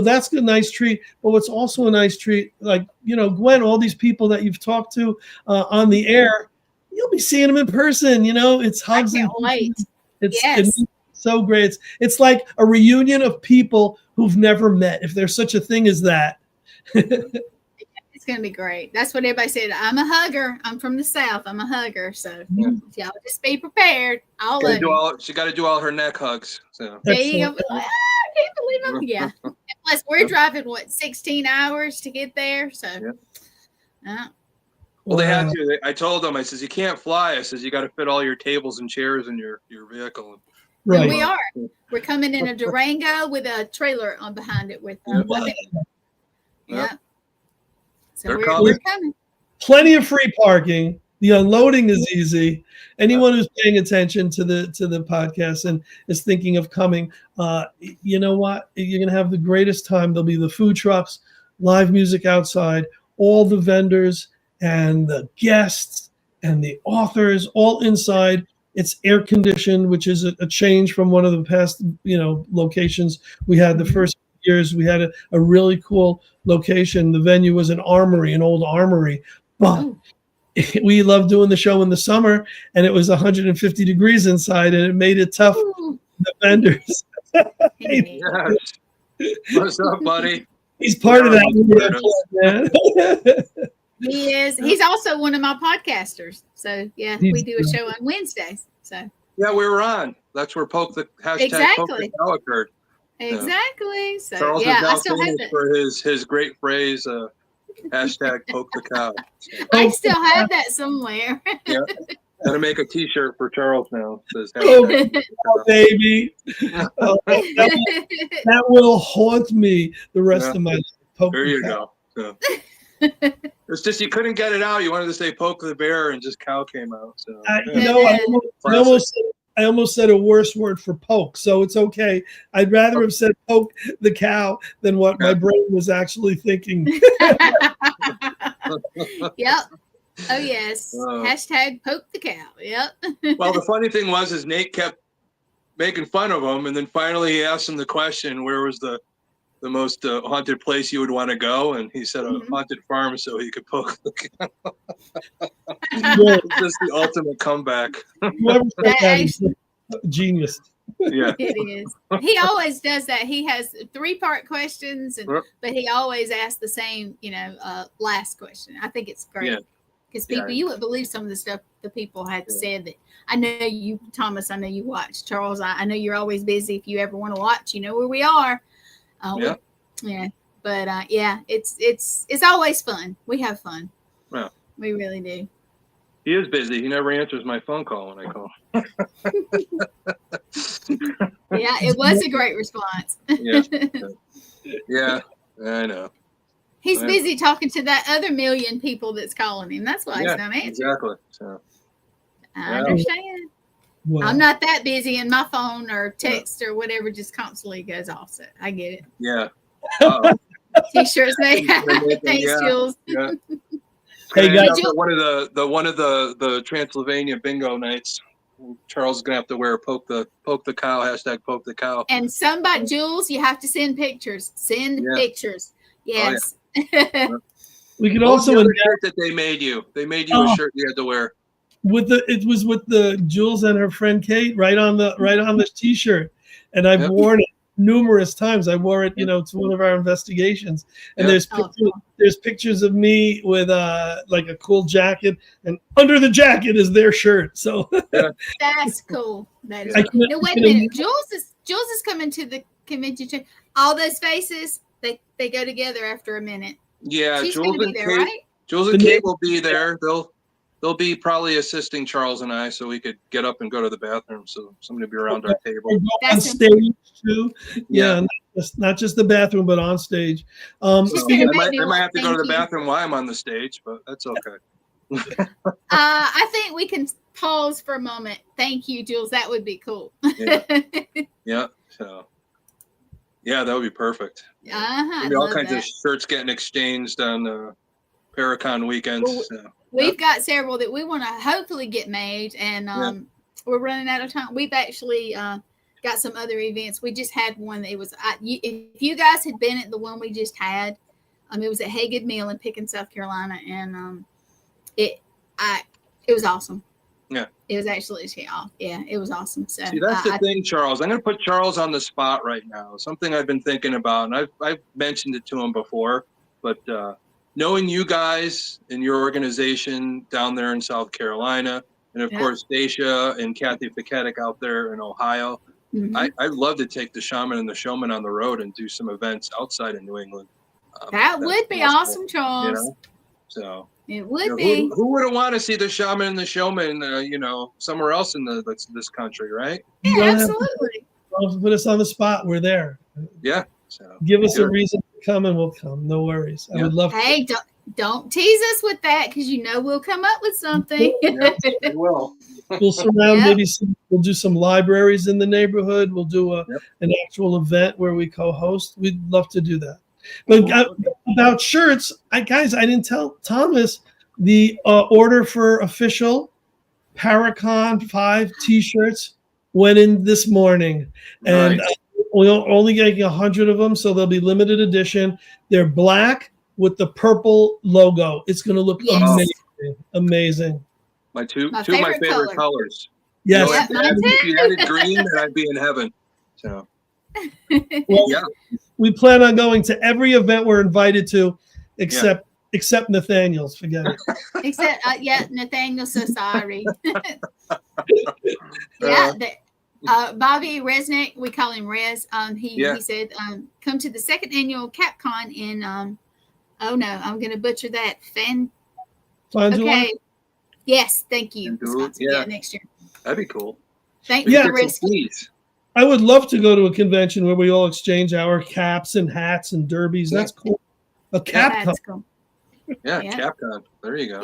that's a nice treat. But what's also a nice treat, like, Gwen, all these people that you've talked to on the air, you'll be seeing them in person. It's hugs. I can't wait. It's so great. It's like a reunion of people who've never met, if there's such a thing as that. It's going to be great. That's what everybody said. I'm a hugger. I'm from the South. I'm a hugger. So y'all just be prepared. She got to do all her neck hugs. So. There you go. I can't believe it. Yeah. And plus, we're driving, 16 hours to get there. So, well, they had to. I told them, I says, you can't fly. I says, you got to fit all your tables and chairs in your vehicle. Right. And we are. We're coming in a Durango with a trailer on behind it with So we're coming. Plenty of free parking. The unloading is easy. Anyone who's paying attention to the podcast and is thinking of coming, you know what? You're going to have the greatest time. There'll be the food trucks, live music outside, all the vendors and the guests and the authors all inside. It's air conditioned, which is a change from one of the past, locations we had the first years. We had a really cool location. The venue was an armory, an old armory, but we loved doing the show in the summer, and it was 150 degrees inside, and it made it tough for the vendors. Yes. What's up, buddy? He's part of that, man. He is. He's also one of my podcasters. So we do a show on Wednesdays. So we were on. That's where Poke the Cow occurred. Exactly. So Charles is now famous for his great phrase, hashtag Poke the Cow. I still have that somewhere. Yeah. Gotta make a T-shirt for Charles now. It says, baby. That will haunt me the rest of my life. There you go. So. It's just you couldn't get it out. You wanted to say "poke the bear" and just "cow" came out. So I almost said a worse word for "poke," so it's okay. I'd rather have said "poke the cow" than what my brain was actually thinking. Yep. Oh yes. Hashtag poke the cow. Yep. Well, the funny thing was Nate kept making fun of him, and then finally he asked him the question, "Where was the most haunted place you would want to go?" And he said a haunted farm so he could poke the cow. It's just the ultimate comeback. Genius. Yeah, it is. He always does that. He has 3-part questions, but he always asks the same, last question. I think it's great because people, you would believe some of the stuff the people had said that. I know you, Thomas. I know you watch. Charles. I know you're always busy. If you ever want to watch, you know where we are. But it's always fun. We have fun. Yeah. We really do. He is busy. He never answers my phone call when I call. Yeah, it was a great response. Yeah, I know. He's busy talking to that other million people that's calling him. That's why he's not answering. Exactly. So I understand. Wow. I'm not that busy, and my phone or text or whatever just constantly goes off. So I get it. Yeah. T-shirts, thanks, Jules. Yeah. Hey guys, one of the Transylvania bingo nights. Charles is gonna have to wear poke the cow, hashtag poke the cow. And somebody, Jules, you have to send pictures. Send pictures. Yes. We could also shirt that they made you. They made you a shirt you had to wear. It was with the Jules and her friend Kate right on the T-shirt, and I've worn it numerous times. I wore it, to one of our investigations. And there's pictures of me with like a cool jacket, and under the jacket is their shirt. So that's cool. That is. I Cool. No, wait a minute. Jules is coming to the convention too. All those faces, they go together after a minute. Yeah, she's going to be there, right? Jules and Kate will be there. They'll be probably assisting Charles and I, so we could get up and go to the bathroom. So somebody will be around our table. On stage too. Yeah, not just the bathroom, but on stage. I might have to go to the bathroom while I'm on the stage, but that's okay. I think we can pause for a moment. Thank you, Jules. That would be cool. Yeah. So. Yeah, that would be perfect. Maybe all kinds of shirts getting exchanged on Paracon weekends. Well, so. We've got several that we want to hopefully get made, and we're running out of time. We've actually got some other events. We just had one that was if you guys had been at the one we just had, it was at Haggard Mill in Pickens, South Carolina, and it was awesome. Yeah, it was actually it was awesome. So see, that's the thing, Charles. I'm going to put Charles on the spot right now. Something I've been thinking about, and I've mentioned it to him before, but knowing you guys and your organization down there in South Carolina, and of course Dacia and Kathy Paketic out there in Ohio, I'd love to take the Shaman and the Showman on the road and do some events outside of New England. That would be awesome, Charles. So. It would be. Who wouldn't want to see the Shaman and the Showman, somewhere else in this country, right? Yeah, absolutely. Put us on the spot. We're there. Yeah. So, give us a reason to come, and we'll come. No worries. I would love. Hey, don't tease us with that, because we'll come up with something. Yes, we will. We'll surround we'll do some libraries in the neighborhood. We'll do an actual event where we co-host. We'd love to do that. But about shirts, I didn't tell Thomas the order for official Paracon 5 T-shirts went in this morning, and we're only getting 100 of them, so they'll be limited edition. They're black with the purple logo. It's going to look amazing. Two of my favorite colors. Yes, if you added green, then I'd be in heaven. So. We plan on going to every event we're invited to, except Nathaniel's. Forget it. Except Nathaniel's so sorry. Bobby Resnick, we call him Rez. He said, come to the second annual CapCon in I'm going to butcher that. Okay. Yes, thank you. Next year. That'd be cool. Thank you for risking. I would love to go to a convention where we all exchange our caps and hats and derbies. That's cool. A cap. That's cool. Yeah, CapCon. There you go.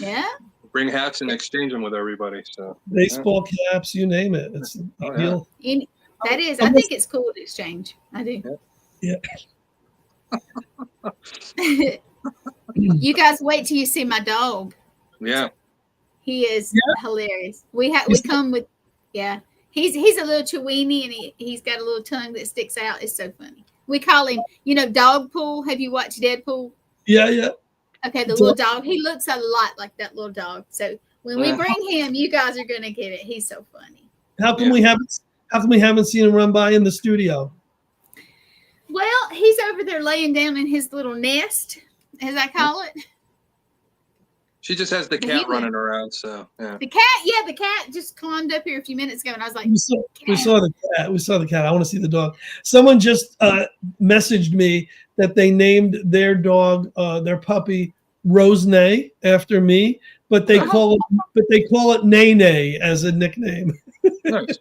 Yeah. Bring hats and exchange them with everybody. So baseball caps, you name it. It's ideal. That is. I think it's cool to exchange. I do. Yeah. You guys wait till you see my dog. Yeah. He is hilarious. We come with. Yeah, he's a little Chiweenie, and he's got a little tongue that sticks out. It's so funny. We call him, Dogpool. Have you watched Deadpool? Yeah. Okay, the little dog. He looks a lot like that little dog. So when we bring him, you guys are gonna get it. He's so funny. How come we haven't seen him run by in the studio? Well, he's over there laying down in his little nest, as I call it. She just has the cat running around, so yeah. The cat just climbed up here a few minutes ago, and I was like, we saw the cat. We saw the cat. I want to see the dog. Someone just messaged me that they named their dog, their puppy, Rosenay, after me, but they call it Nene as a nickname. Nice.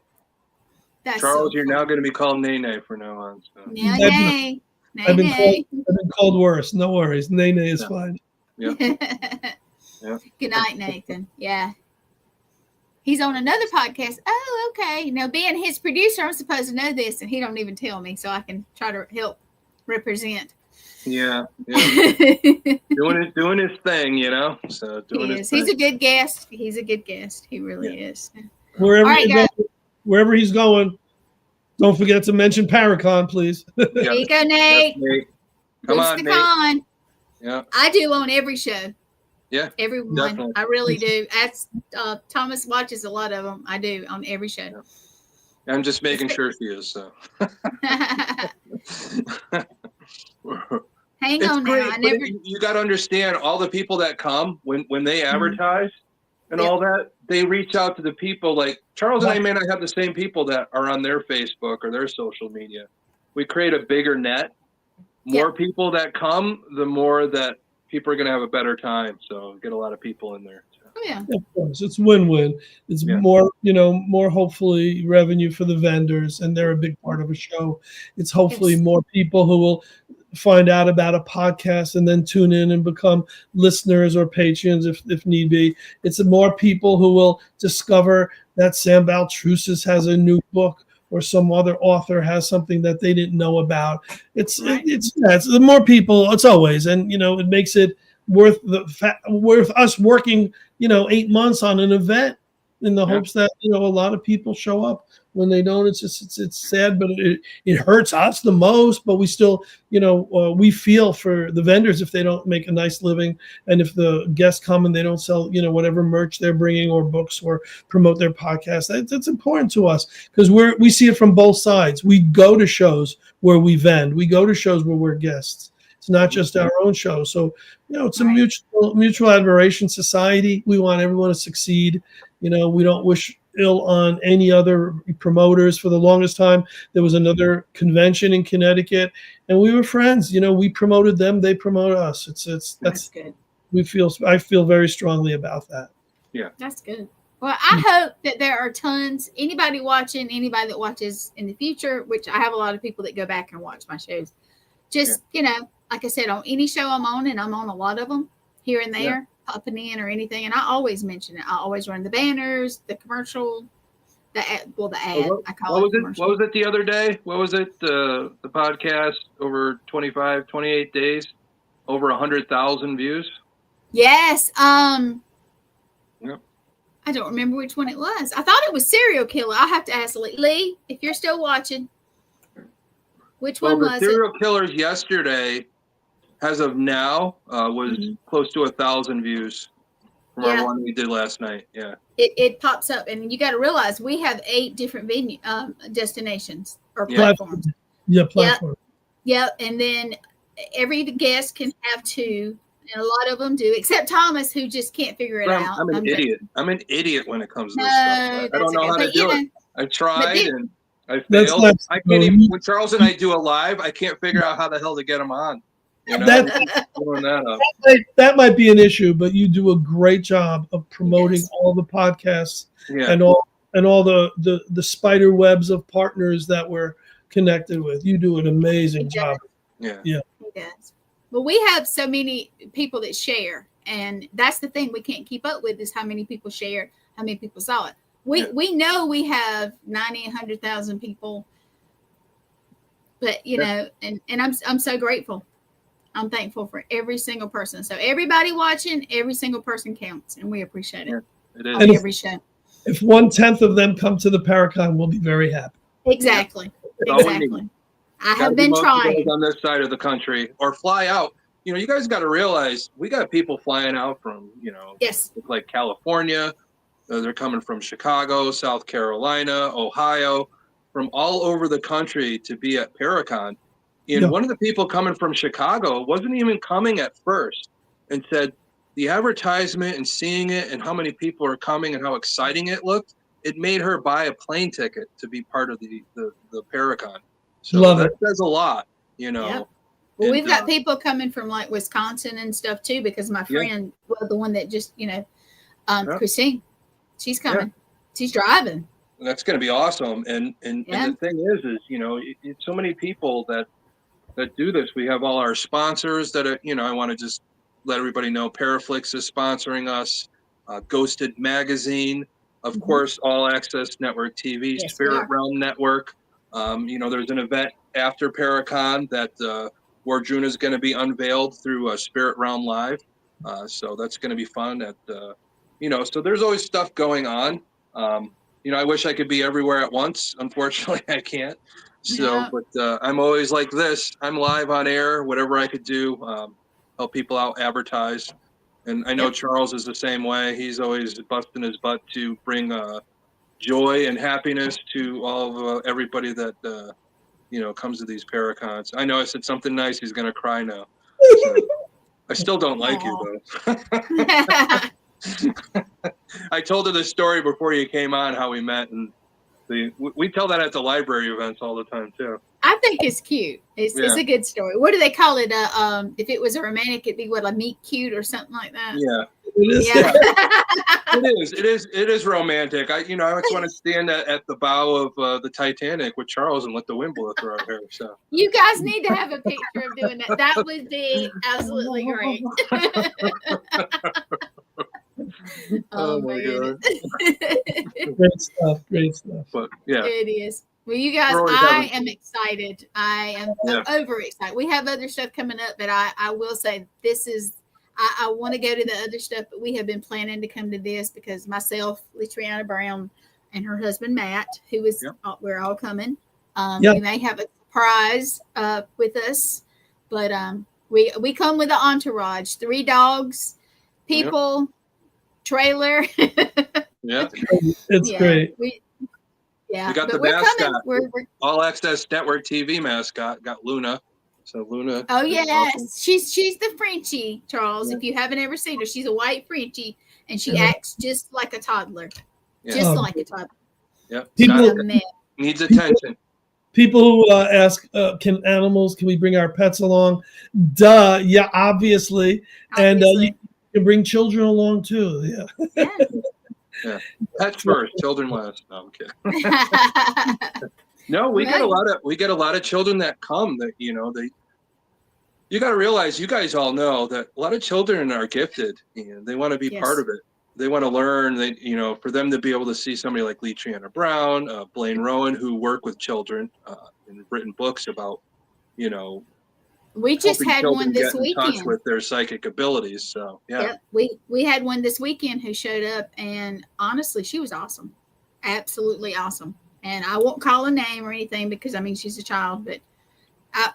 Charles, you're now going to be called Nene from now on. So. Nene. I've been called worse. No worries. Nene is fine. Yeah. Yeah. Good night, Nathan. Yeah. He's on another podcast. Oh, okay. Being his producer, I'm supposed to know this, and he don't even tell me, so I can try to help represent. Yeah. doing his thing, So doing his thing. He's a good guest. He's a good guest. He really is. Wherever he's going, don't forget to mention Paracon, please. There you go, Nate. Come on, Nate. Yeah. I do on every show. Yeah, everyone. Definitely. I really do. Thomas watches a lot of them. I do on every show. I'm just making sure she is. So. Hang It's on great, now. but you got to understand all the people that come when they advertise and all that, they reach out to the people like Charles and I may not have the same people that are on their Facebook or their social media. We create a bigger net. More people that come, the more that people are going to have a better time. So get a lot of people in there. Oh, yeah. Of course, it's win-win. It's more, more hopefully revenue for the vendors, and they're a big part of a show. It's hopefully more people who will find out about a podcast and then tune in and become listeners or patrons if need be. It's more people who will discover that Sam Baltrusis has a new book or some other author has something that they didn't know about. It's the more people. It's always, and it makes it worth us working 8 months on an event in the hopes that a lot of people show up. When they don't, it's sad, but it hurts us the most. But we still, we feel for the vendors if they don't make a nice living, and if the guests come and they don't sell, whatever merch they're bringing or books or promote their podcast. That's important to us because we see it from both sides. We go to shows where we vend. We go to shows where we're guests. It's not just our own show. So, it's a mutual admiration society. We want everyone to succeed. We don't wish ill on any other promoters. For the longest time, there was another convention in Connecticut, and we were friends. We promoted them; they promoted us. That's good. I feel very strongly about that. Yeah, that's good. Well, I hope that there are tons. Anybody watching, anybody that watches in the future, which I have a lot of people that go back and watch my shows. Just like I said, on any show I'm on, and I'm on a lot of them here and there. Popping in or anything, and I always mention it. I always run the banners, the commercial, the ad. I call it commercial. What was it the other day? What was it? The podcast over 28 days, over 100,000 views. Yes. I don't remember which one it was. I thought it was Serial Killer. I'll have to ask Lee if you're still watching. Which one was it? Serial Killers yesterday. As of now, was close to 1,000 views from our one we did last night. Yeah, it pops up, and you got to realize we have 8 different venue destinations or platforms. Platform. Yep, and then every guest can have 2, and a lot of them do, except Thomas, who just can't figure it out. I'm an idiot. I'm an idiot when it comes to this stuff. I don't know how to do it. I tried and I failed. I can't even. When Charles and I do a live, I can't figure out how the hell to get them on. That might be an issue, but you do a great job of promoting all the podcasts and all the spider webs of partners that we're connected with. You do an amazing job. Yeah. He does. Well, we have so many people that share, and that's the thing we can't keep up with is how many people share, how many people saw it. We know we have 90, 100,000 people, but and I'm so grateful. I'm thankful for every single person. So everybody watching, every single person counts, and we appreciate it. It is. On every show. If 1/10 of them come to the Paracon, we'll be very happy. Exactly. Exactly. I have been trying on this side of the country or fly out. You guys got to realize we got people flying out from like California. They're coming from Chicago, South Carolina, Ohio, from all over the country to be at Paracon. And one of the people coming from Chicago wasn't even coming at first and said the advertisement and seeing it and how many people are coming and how exciting it looked, it made her buy a plane ticket to be part of the Paracon. So that says a lot, Yep. Well, we've got people coming from like Wisconsin and stuff too, because my friend, the one that just, Christine, she's coming. She's driving. That's going to be awesome. And the thing is it's so many people that do this. We have all our sponsors that are, I want to just let everybody know Paraflix is sponsoring us, Ghosted Magazine, of course, All Access Network TV, Spirit Realm Network. There's an event after Paracon that Wardruna is going to be unveiled through Spirit Realm Live. So that's going to be fun. So there's always stuff going on. I wish I could be everywhere at once. Unfortunately, I can't. So, but I'm always like this. I'm live on air, whatever I could do, help people out, advertise. And I know Charles is the same way. He's always busting his butt to bring joy and happiness to all of everybody that comes to these Paracons. I know I said something nice. He's gonna cry now. So, I still don't like you though. I told her the story before you came on how we met, and we tell that at the library events all the time too. I think it's cute. It's a good story. What do they call it? If it was a romantic, it'd be what, a meet cute or something like that. Yeah, yeah. It is romantic. I just want to stand at the bow of the Titanic with Charles and let the wind blow through our hair. So you guys need to have a picture of doing that. That would be absolutely great. Oh my God. Great stuff. But yeah, it is. Well, you guys, I am excited. I am over excited. We have other stuff coming up, but I will say this is, I want to go to the other stuff, but we have been planning to come to this because myself, Litriana Brown, and her husband, Matt, who is, we're all coming. We may have a surprise with us, but we come with an entourage, 3 dogs, people, trailer. It's great. We got the mascot. We're All Access Network TV mascot. Got Luna. So Luna. Oh yes, awesome. She's the Frenchie, Charles. If you haven't ever seen her, she's a white Frenchie, and she acts just like a toddler, just like a toddler. Yep. People needs attention. People who ask, can we bring our pets along? Duh. Yeah, obviously. And you can bring children along too. Yeah. Yeah. Pets first, children last. No, I'm kidding. No, we get a lot of children that come that, you got to realize, you guys all know that a lot of children are gifted and they want to be part of it. They want to learn. For them to be able to see somebody like Litriana Brown, Blaine Rowan, who work with children and written books about, we just had one this weekend. In touch with their psychic abilities. So we had one this weekend who showed up, and honestly, she was awesome, absolutely awesome. And I won't call a name or anything because she's a child, but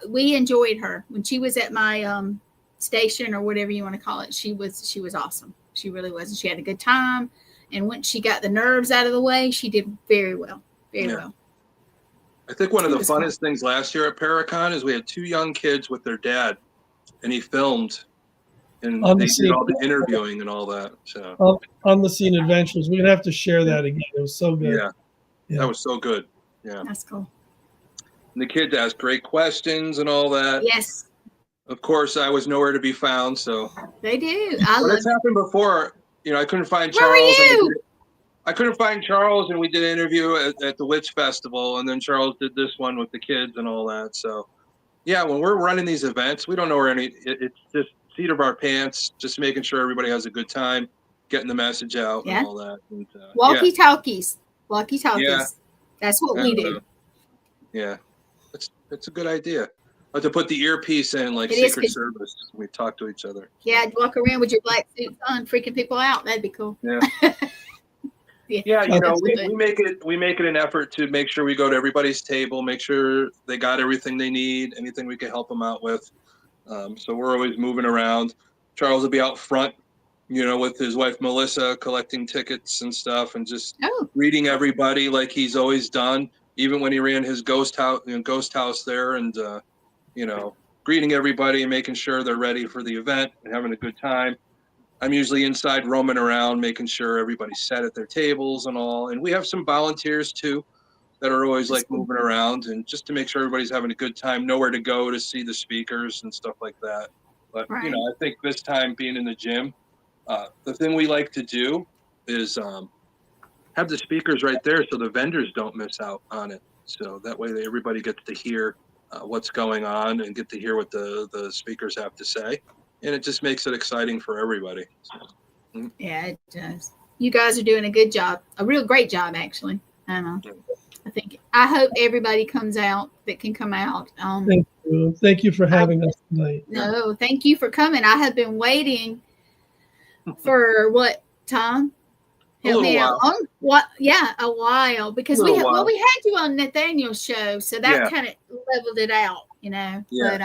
we enjoyed her when she was at my station or whatever you want to call it. She was awesome. She really was. And she had a good time. And once she got the nerves out of the way, she did very well. Very well. I think one of the funnest things last year at Paracon is we had 2 young kids with their dad, and he filmed, and they did all the interviewing and all that. So on the scene adventures, we're gonna have to share that again. It was so good. Yeah, that was so good. Yeah, that's cool. And the kids asked great questions and all that. Yes. Of course, I was nowhere to be found. So they do. But it's happened before. I couldn't find Charles. Where were you? I couldn't find Charles, and we did an interview at the Witch Festival, and then Charles did this one with the kids and all that. So, yeah, when we're running these events, we don't know where it's just seat of our pants, just making sure everybody has a good time, getting the message out and all that. And, walkie-talkies. Yeah. That's what we do. Yeah, it's a good idea. But to put the earpiece in like Secret Service, we talk to each other. Yeah, walk around with your black suit on, freaking people out. That'd be cool. Yeah. Yeah, we make it an effort to make sure we go to everybody's table, make sure they got everything they need, anything we can help them out with. So we're always moving around. Charles will be out front, with his wife Melissa, collecting tickets and stuff, and just greeting everybody like he's always done, even when he ran his ghost house there, and greeting everybody and making sure they're ready for the event and having a good time. I'm usually inside roaming around, making sure everybody's set at their tables and all. And we have some volunteers too that are always like moving around, and just to make sure everybody's having a good time, nowhere to go to see the speakers and stuff like that. But, I think this time being in the gym, the thing we like to do is have the speakers right there so the vendors don't miss out on it. So that way everybody gets to hear what's going on and get to hear what the speakers have to say. And it just makes it exciting for everybody. So, yeah, it does. You guys are doing a good job, a real great job, actually. I hope everybody comes out that can come out. Thank you. Thank you for having us tonight. No, thank you for coming. I have been waiting for what, Tom? Help me out. A while, because we had you on Nathaniel's show, so that kind of leveled it out, Yeah. But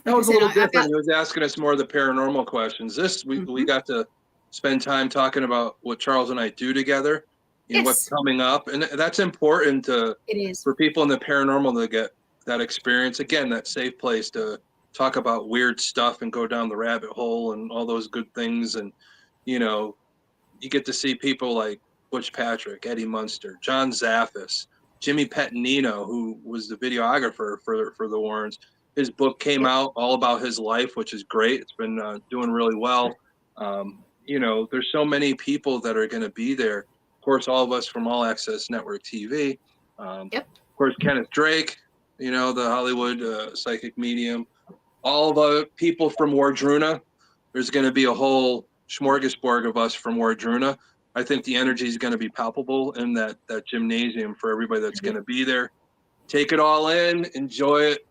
that was a little different. He was asking us more of the paranormal questions. We got to spend time talking about what Charles and I do together. what's coming up. And that's important for people in the paranormal to get that experience. Again, that safe place to talk about weird stuff and go down the rabbit hole and all those good things. And, you get to see people like Butch Patrick, Eddie Munster, John Zaffis, Jimmy Pettinino, who was the videographer for the Warrens. His book came out all about his life, which is great. It's been doing really well. There's so many people that are going to be there. Of course, all of us from All Access Network TV. Of course, Kenneth Drake, the Hollywood psychic medium. All the people from Wardruna. There's going to be a whole smorgasbord of us from Wardruna. I think the energy is going to be palpable in that gymnasium for everybody that's going to be there. Take it all in, enjoy it,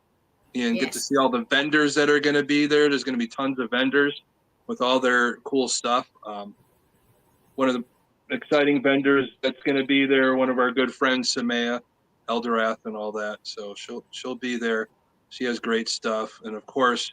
and get to see all the vendors that are going to be there. There's going to be tons of vendors with all their cool stuff. One of the exciting vendors that's going to be there, one of our good friends, Samaya Eldorath and all that. So she'll be there. She has great stuff. And of course,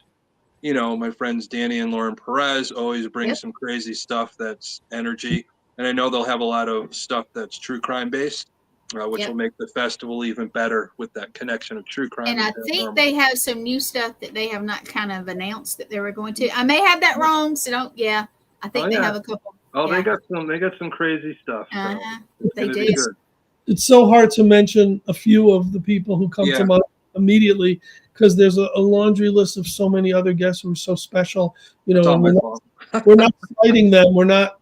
my friends Danny and Lauren Perez always bring some crazy stuff that's energy. And I know they'll have a lot of stuff that's true crime based, which will make the festival even better with that connection of true crime. And I think they have some new stuff that they have not kind of announced that they were going to. I may have that wrong, so don't. Yeah, I think they have a couple. Oh, they got some crazy stuff. So they do. It's so hard to mention a few of the people who come to mind immediately, because there's a laundry list of so many other guests who are so special. We're not citing them. We're not,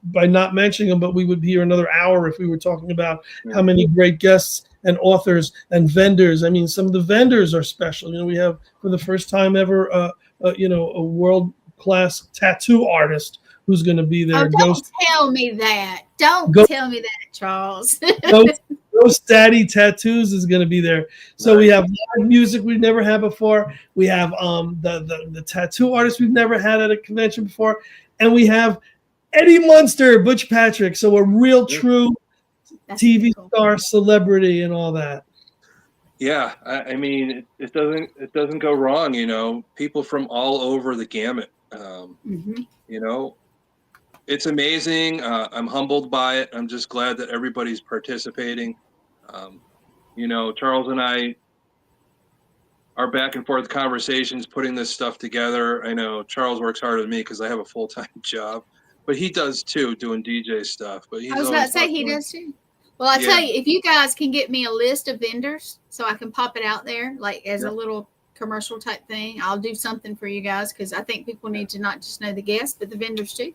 by not mentioning them, but we would be here another hour if we were talking about how many great guests and authors and vendors. I mean, some of the vendors are special. We have, for the first time ever, a world-class tattoo artist who's going to be there. Don't tell me that. Don't tell me that, Charles. Ghost Daddy Tattoos is going to be there. So we have live music we've never had before. We have the tattoo artists we've never had at a convention before. And we have Eddie Munster, Butch Patrick. So a real true TV star, celebrity, and all that. Yeah, I mean, it doesn't go wrong. People from all over the gamut. It's amazing. I'm humbled by it. I'm just glad that everybody's participating. Charles and I, our back and forth conversations, putting this stuff together. I know Charles works harder than me because I have a full-time job, but he does too, doing DJ stuff. But I was about to say he does too. Well, I tell you, if you guys can get me a list of vendors so I can pop it out there, like as a little commercial type thing, I'll do something for you guys, because I think people need to not just know the guests, but the vendors too.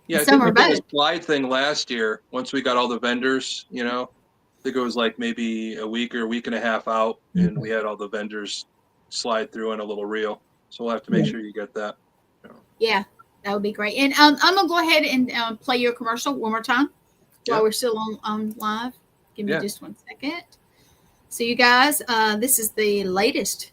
Yeah, I think we did a slide thing last year. Once we got all the vendors, I think it was like maybe a week or a week and a half out, and we had all the vendors slide through in a little reel. So we'll have to make sure you get that. Yeah, that would be great. And I'm gonna go ahead and play your commercial one more time while we're still on live. Give me just 1 second. So you guys, this is the latest.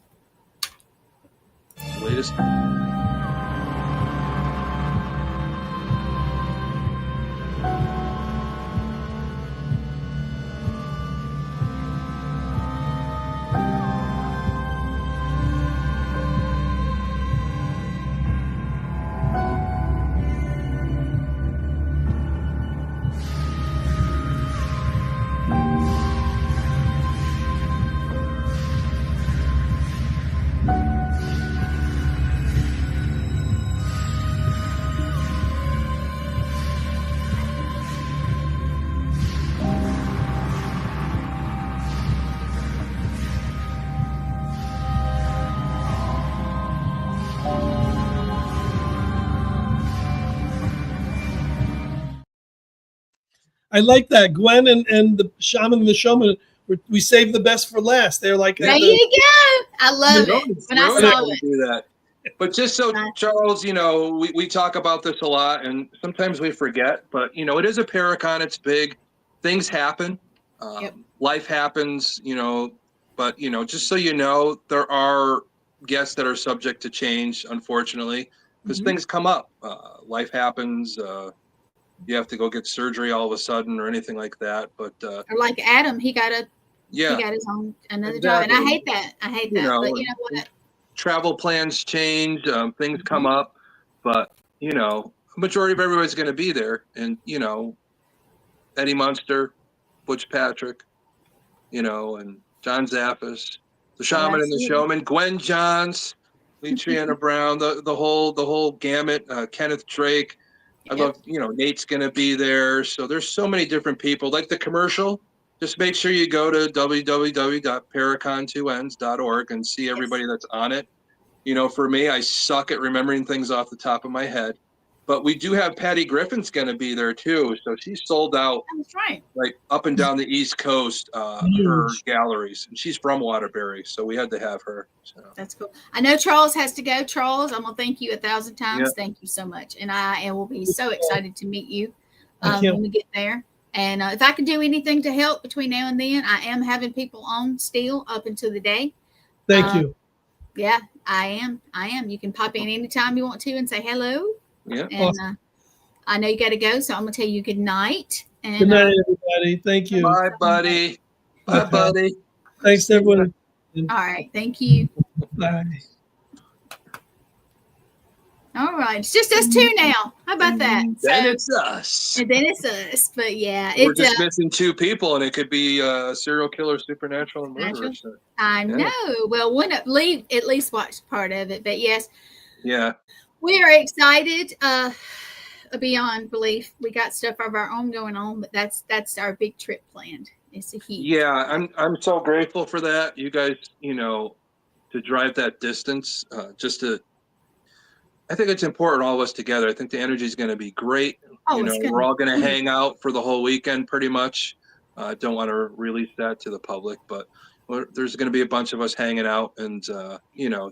I like that. Gwen and the Shaman and the Showman, we saved the best for last. They're like, there you go. I love it. When I saw it. Do that. But just so, Charles, we talk about this a lot, and sometimes we forget, but, it is a Paracon. It's big. Things happen. Life happens, but, just so you know, there are guests that are subject to change, unfortunately, because things come up. Life happens. You have to go get surgery all of a sudden or anything like that. But or like Adam, he got his own another job, and I hate that. But you know what? Travel plans change, things come up, but majority of everybody's going to be there, and Eddie Munster, Butch Patrick, and John Zappas, the Shaman and the Showman, Gwen Johns, Lee Triana Brown, the whole gamut, Kenneth Drake. I love, Nate's going to be there. So there's so many different people. Like the commercial, just make sure you go to www.paracon2ns.org and see everybody that's on it. For me, I suck at remembering things off the top of my head. But we do have Patty Griffin's going to be there too. So she's sold out. That's right. Like up and down the East Coast, her galleries. And she's from Waterbury. So we had to have her. So. That's cool. I know Charles has to go. Charles, I'm going to thank you 1,000 times. Yeah. Thank you so much. And I will be so excited to meet you when we get there. And if I can do anything to help between now and then, I am having people on still up until the day. Thank you. Yeah, I am. You can pop in anytime you want to and say hello. Yeah. And awesome. I know you got to go, so I'm going to tell you good night. And, good night, everybody. Thank you. Bye, buddy. Bye, buddy. Thanks, everyone. All right. Thank you. Bye. All right. It's just us two now. How about that? Then it's us. And then it's us. But yeah. We're just missing two people, and it could be serial killer, supernatural, and murderer. So. I know. Well, at least watch part of it. But yes. Yeah. We are excited beyond belief. We got stuff of our own going on, but that's our big trip planned. It's a huge. Yeah, I'm so grateful for that. You guys, to drive that distance, I think it's important, all of us together. I think the energy is going to be great. We're all going to hang out for the whole weekend pretty much. I don't want to release that to the public, but there's going to be a bunch of us hanging out and,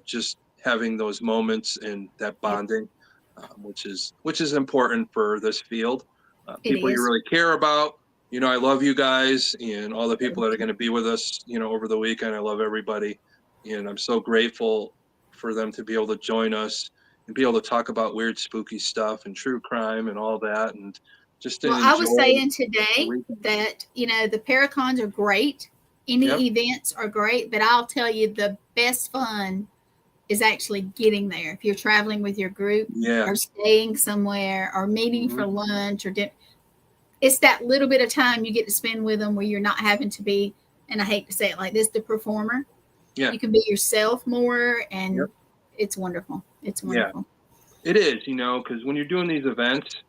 just having those moments and that bonding, which is important for this field. People you really care about. I love you guys and all the people that are going to be with us, over the weekend. I love everybody. And I'm so grateful for them to be able to join us and be able to talk about weird, spooky stuff and true crime and all that. And just I was saying today that, the Paracons are great. Any events are great, but I'll tell you the best fun is actually getting there. If you're traveling with your group or staying somewhere or meeting for lunch or dinner, it's that little bit of time you get to spend with them where you're not having to be, and I hate to say it like this, the performer. Yeah. You can be yourself more, and it's wonderful. It's wonderful. Yeah. It is, because when you're doing these events,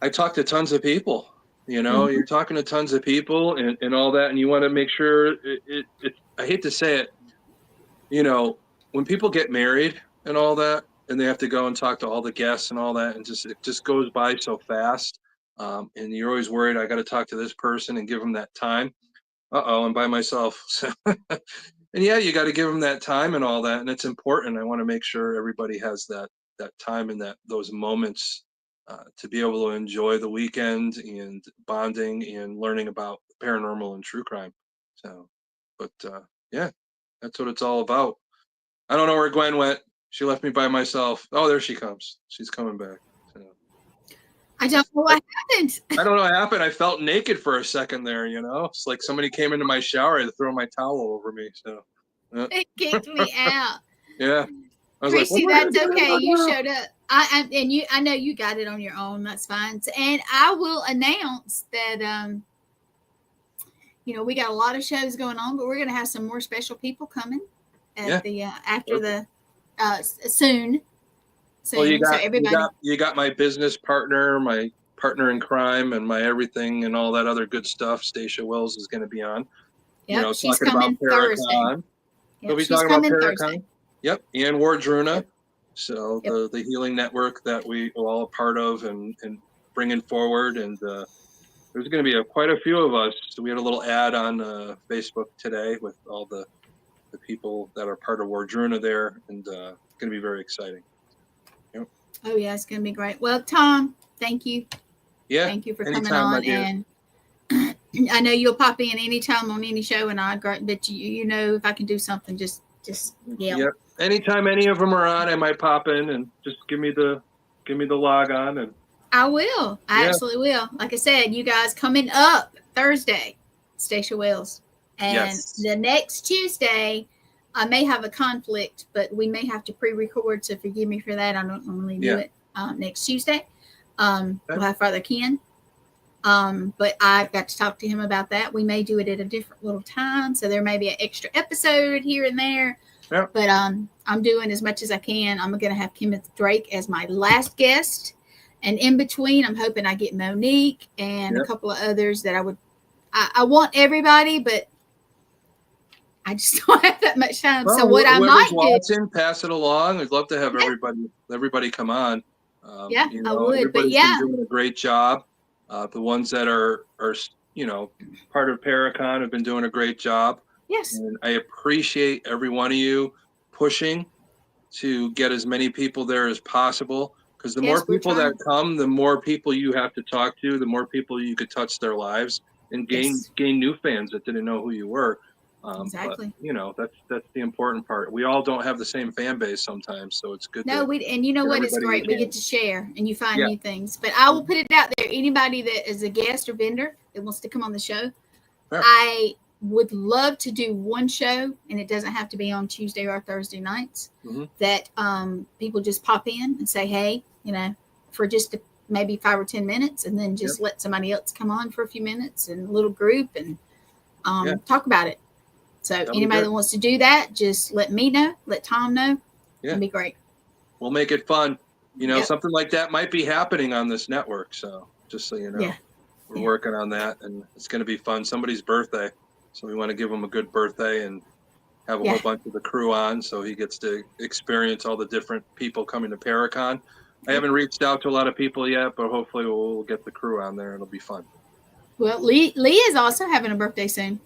I talk to tons of people, you're talking to tons of people and all that, and you want to make sure I hate to say it, when people get married and all that, and they have to go and talk to all the guests and all that, and it just goes by so fast. And you're always worried, I got to talk to this person and give them that time. I'm by myself. And you got to give them that time and all that. And it's important. I want to make sure everybody has that time and those moments to be able to enjoy the weekend and bonding and learning about paranormal and true crime. So, but that's what it's all about. I don't know where Gwen went. She left me by myself. Oh, there she comes. She's coming back. So. I don't know what happened. I don't know what happened. I felt naked for a second there, It's like somebody came into my shower and threw my towel over me. So it kicked me out. Yeah. I was Christy, that's okay. You showed up. I know you got it on your own. That's fine. And I will announce that we got a lot of shows going on, but we're going to have some more special people coming at soon. Well, you got my business partner, my partner in crime, and my everything and all that other good stuff. Stacia Wills is going to be on. Yeah, she's coming Thursday. We'll be talking about Paracon. Yep, and Wardruna. Yep. So the healing network that we are all a part of and bringing forward, and there's going to be quite a few of us. So we had a little ad on Facebook today with all the people that are part of Wardruna there, and it's going to be very exciting. Yep. Oh yeah, it's going to be great. Well, Tom, thank you. Yeah, thank you for coming on, and I know you'll pop in anytime on any show, and but if I can do something, just yell. Yep. Anytime any of them are on, I might pop in and just give me the log on, and I will. I absolutely will. Like I said, you guys coming up Thursday, Stacia Wells. And the next Tuesday, I may have a conflict, but we may have to pre-record, so forgive me for that. I don't normally do it next Tuesday. We'll have Father Ken. But I've got to talk to him about that. We may do it at a different little time, so there may be an extra episode here and there. Yep. But I'm doing as much as I can. I'm going to have Kenneth Drake as my last guest, and in between, I'm hoping I get Monique and a couple of others that I want everybody, but I just don't have that much time. Well, so what I might watching, pass it along. I'd love to have everybody come on. I would. Everybody's But been doing a great job. The ones that are part of Paracon have been doing a great job. Yes. And I appreciate every one of you pushing to get as many people there as possible. Because the more people that come, the more people you have to talk to, the more people you could touch their lives and gain new fans that didn't know who you were. Exactly. But, that's the important part. We all don't have the same fan base sometimes, so it's good. And you know what? It's great. We get to share, and you find new things. But I will put it out there. Anybody that is a guest or vendor that wants to come on the show, I would love to do one show, and it doesn't have to be on Tuesday or Thursday nights. That people just pop in and say, hey, for just maybe 5 or 10 minutes, and then just let somebody else come on for a few minutes in a little group and talk about it. So anybody that wants to do that, just let me know, let Tom know. It'd be great. We'll make it fun. Something like that might be happening on this network. So just so you know, we're working on that, and it's going to be fun. Somebody's birthday. So we want to give him a good birthday and have a whole bunch of the crew on, so he gets to experience all the different people coming to Paracon. I haven't reached out to a lot of people yet, but hopefully we'll get the crew on there. It'll be fun. Well, Lee is also having a birthday soon.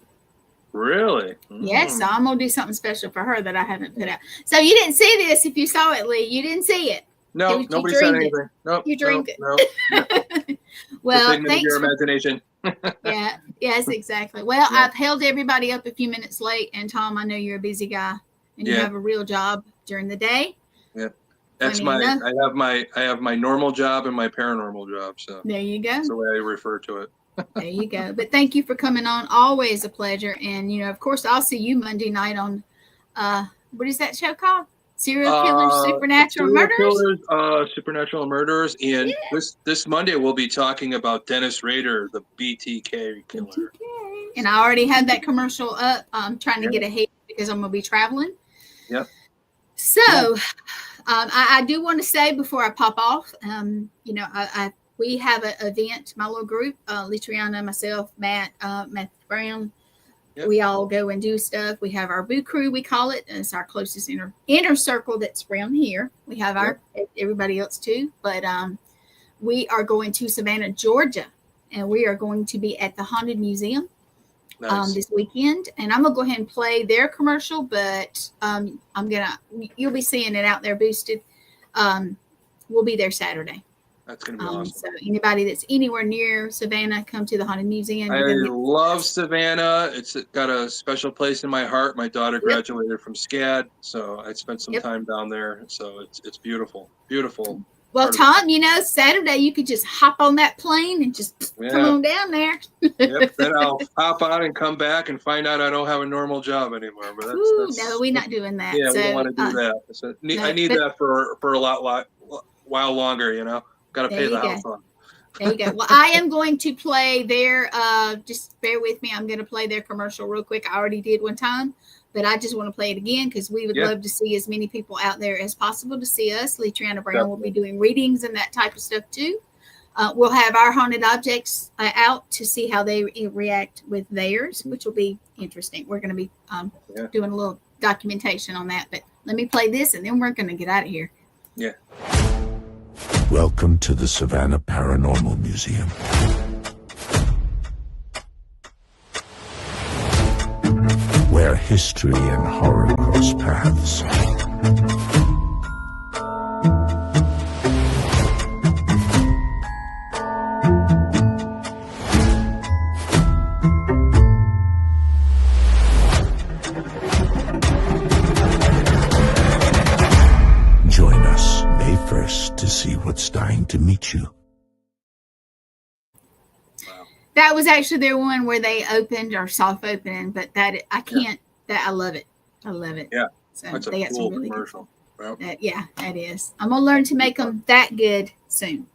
Really? Yes, so I'm going to do something special for her that I haven't put out. So you didn't see this if you saw it, Lee. You didn't see it. No, nobody said anything. Nope, you dreamed it. Nope. Well, thanks your imagination. Yes, exactly. Well, I've held everybody up a few minutes late, and Tom, I know you're a busy guy, and you have a real job during the day. Yeah, that's I have my normal job and my paranormal job. So there you go. That's the way I refer to it. There you go. But thank you for coming on. Always a pleasure. And of course, I'll see you Monday night on what is that show called? Serial Killers, Supernatural Murderers? Supernatural Murderers. And this Monday we'll be talking about Dennis Rader, the BTK killer. BTK. And I already had that commercial up. I'm trying to get ahead because I'm going to be traveling. Yep. So I do want to say before I pop off, we have an event, my little group, Litriana, myself, Matt Brown. Yep. We all go and do stuff. We have our boo crew, we call it. And it's our closest inner circle that's around here. We have everybody else too. But we are going to Savannah, Georgia. And we are going to be at the Haunted Museum this weekend. And I'm going to go ahead and play their commercial. But you'll be seeing it out there boosted. We'll be there Saturday. That's going to be awesome. So anybody that's anywhere near Savannah, come to the Haunted Museum. I love Savannah. It's got a special place in my heart. My daughter graduated from SCAD, so I spent some time down there. So it's beautiful, beautiful. Well, Tom, Saturday you could just hop on that plane and just come on down there. Then I'll hop on and come back and find out I don't have a normal job anymore. But no, we're not doing that. Yeah, we don't want to do that. So I need that for a while longer, Got to pay the house on. There you go. Well, I am going to play their, just bear with me. I'm going to play their commercial real quick. I already did one time, but I just want to play it again because we would love to see as many people out there as possible to see us. Litriana Brown will be doing readings and that type of stuff too. We'll have our haunted objects out to see how they react with theirs, which will be interesting. We're going to be doing a little documentation on that. But let me play this and then we're going to get out of here. Yeah. Welcome to the Savannah Paranormal Museum. Where history and horror cross paths. Join us May 1st to see what's dying to meet you. That was actually their one where they opened or soft opening, but that I can't. That I love it. I love it. Yeah, so that's they a got cool some really commercial. That is. I'm gonna learn to make them that good soon.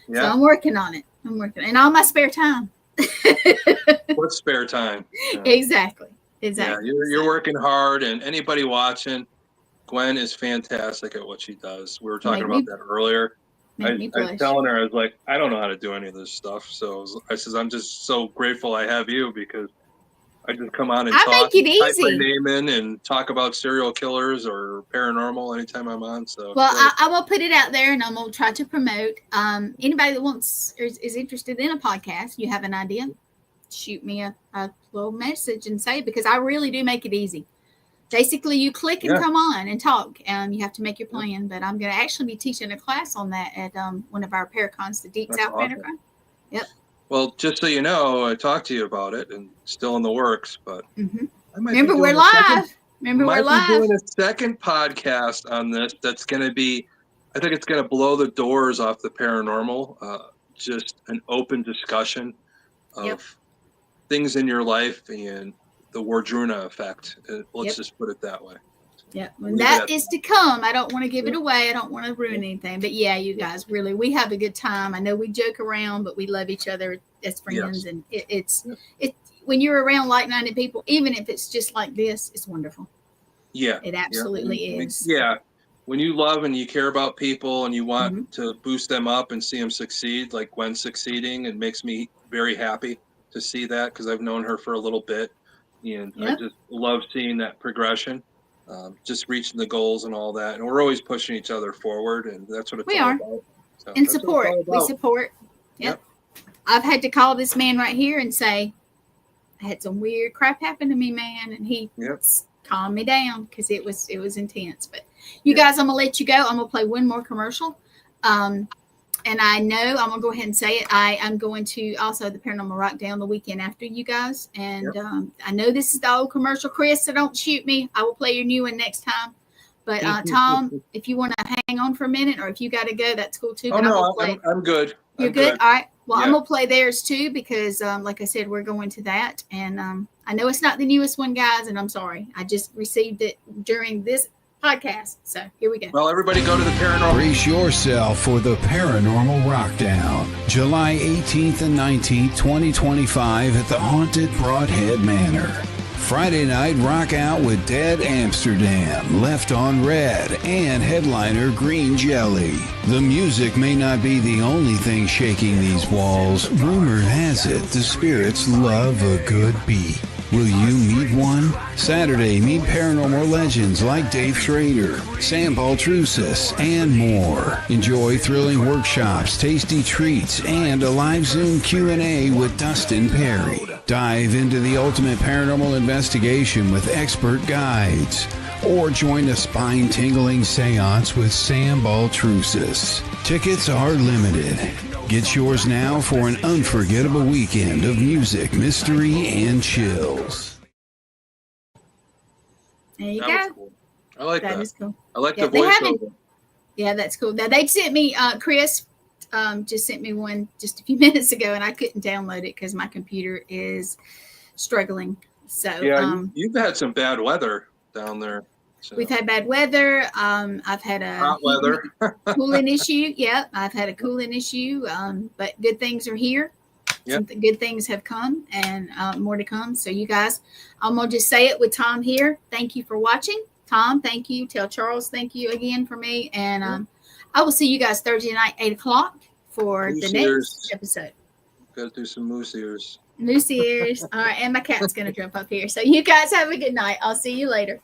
Yeah. So I'm working on it. I'm working in all my spare time. What spare time? Exactly. Yeah, you're working hard, and anybody watching, Gwen is fantastic at what she does. We were talking about that earlier. I was telling her, I was like, I don't know how to do any of this stuff. So I says, I'm just so grateful I have you, because I just come on and talk, make it type my easy. name in, and talk about serial killers or paranormal anytime I'm on. So well, I will put it out there, and I'm gonna try to promote. Anybody that wants or is interested in a podcast, you have an idea, shoot me a little message and say, because I really do make it easy. Basically, you click and come on and talk. You have to make your plan, but I'm going to actually be teaching a class on that at one of our Paracons, the Deep South Paracon. Yep. Well, just so you know, I talked to you about it, and still in the works. But remember, we're live. We're live. Doing a second podcast on this. That's going to be, I think it's going to blow the doors off the paranormal. Just an open discussion of things in your life and the Wardruna effect. Let's just put it that way. Yeah, that is to come. I don't want to give it away. I don't want to ruin anything. But yeah, you guys, really, we have a good time. I know we joke around, but we love each other as friends. And it's when you're around like-minded people, even if it's just like this, it's wonderful. Yeah, it absolutely is. Yeah, when you love and you care about people and you want to boost them up and see them succeed, like Gwen succeeding, it makes me very happy to see that, because I've known her for a little bit. And I just love seeing that progression, just reaching the goals and all that. And we're always pushing each other forward, and that's what it's all about. So and support. We support. Yep. I've had to call this man right here and say, I had some weird crap happen to me, man. And he calmed me down, because it was intense. But you guys, I'm going to let you go. I'm going to play one more commercial. And I know I'm going to go ahead and say it. I'm going to also the Paranormal Rock Down the weekend after you guys. And I know this is the old commercial, Chris, so don't shoot me. I will play your new one next time. But Tom, if you want to hang on for a minute, or if you got to go, that's cool too. Oh, no, I'm good. You're good? All right. Well, I'm going to play theirs too, because like I said, we're going to that. And I know it's not the newest one, guys, and I'm sorry. I just received it during this podcast. So here we go. Well, everybody go to the Paranormal. Brace yourself for the Paranormal Rockdown, July 18th and 19th, 2025 at the Haunted Broadhead Manor. Friday night, rock out with Dead Amsterdam, Left on Red, and headliner Green Jelly. The music may not be the only thing shaking these walls. Rumor has it the spirits love a good beat. Will you meet one? Saturday, meet paranormal legends like Dave Schrader, Sam Baltrusis, and more. Enjoy thrilling workshops, tasty treats, and a live Zoom Q&A with Dustin Perry. Dive into the ultimate paranormal investigation with expert guides. Or join a spine-tingling seance with Sam Baltrusis. Tickets are limited. Get yours now for an unforgettable weekend of music, mystery, and chills. There you go. Cool. I like that. That is cool. I like the voiceover. Yeah, that's cool. Now, they sent me, Chris just sent me one just a few minutes ago, and I couldn't download it because my computer is struggling. So you've had some bad weather down there. So. We've had bad weather. I've had a hot weather cooling issue. Yeah, I've had a cooling issue. But good things are here. Yep. Some good things have come, and more to come. So you guys, I'm gonna just say it with Tom here. Thank you for watching. Tom, thank you. Tell Charles thank you again for me. And I will see you guys Thursday night, 8:00 for the next episode. Gotta do some moose ears. Moose ears. All right, and my cat's gonna jump up here. So you guys have a good night. I'll see you later.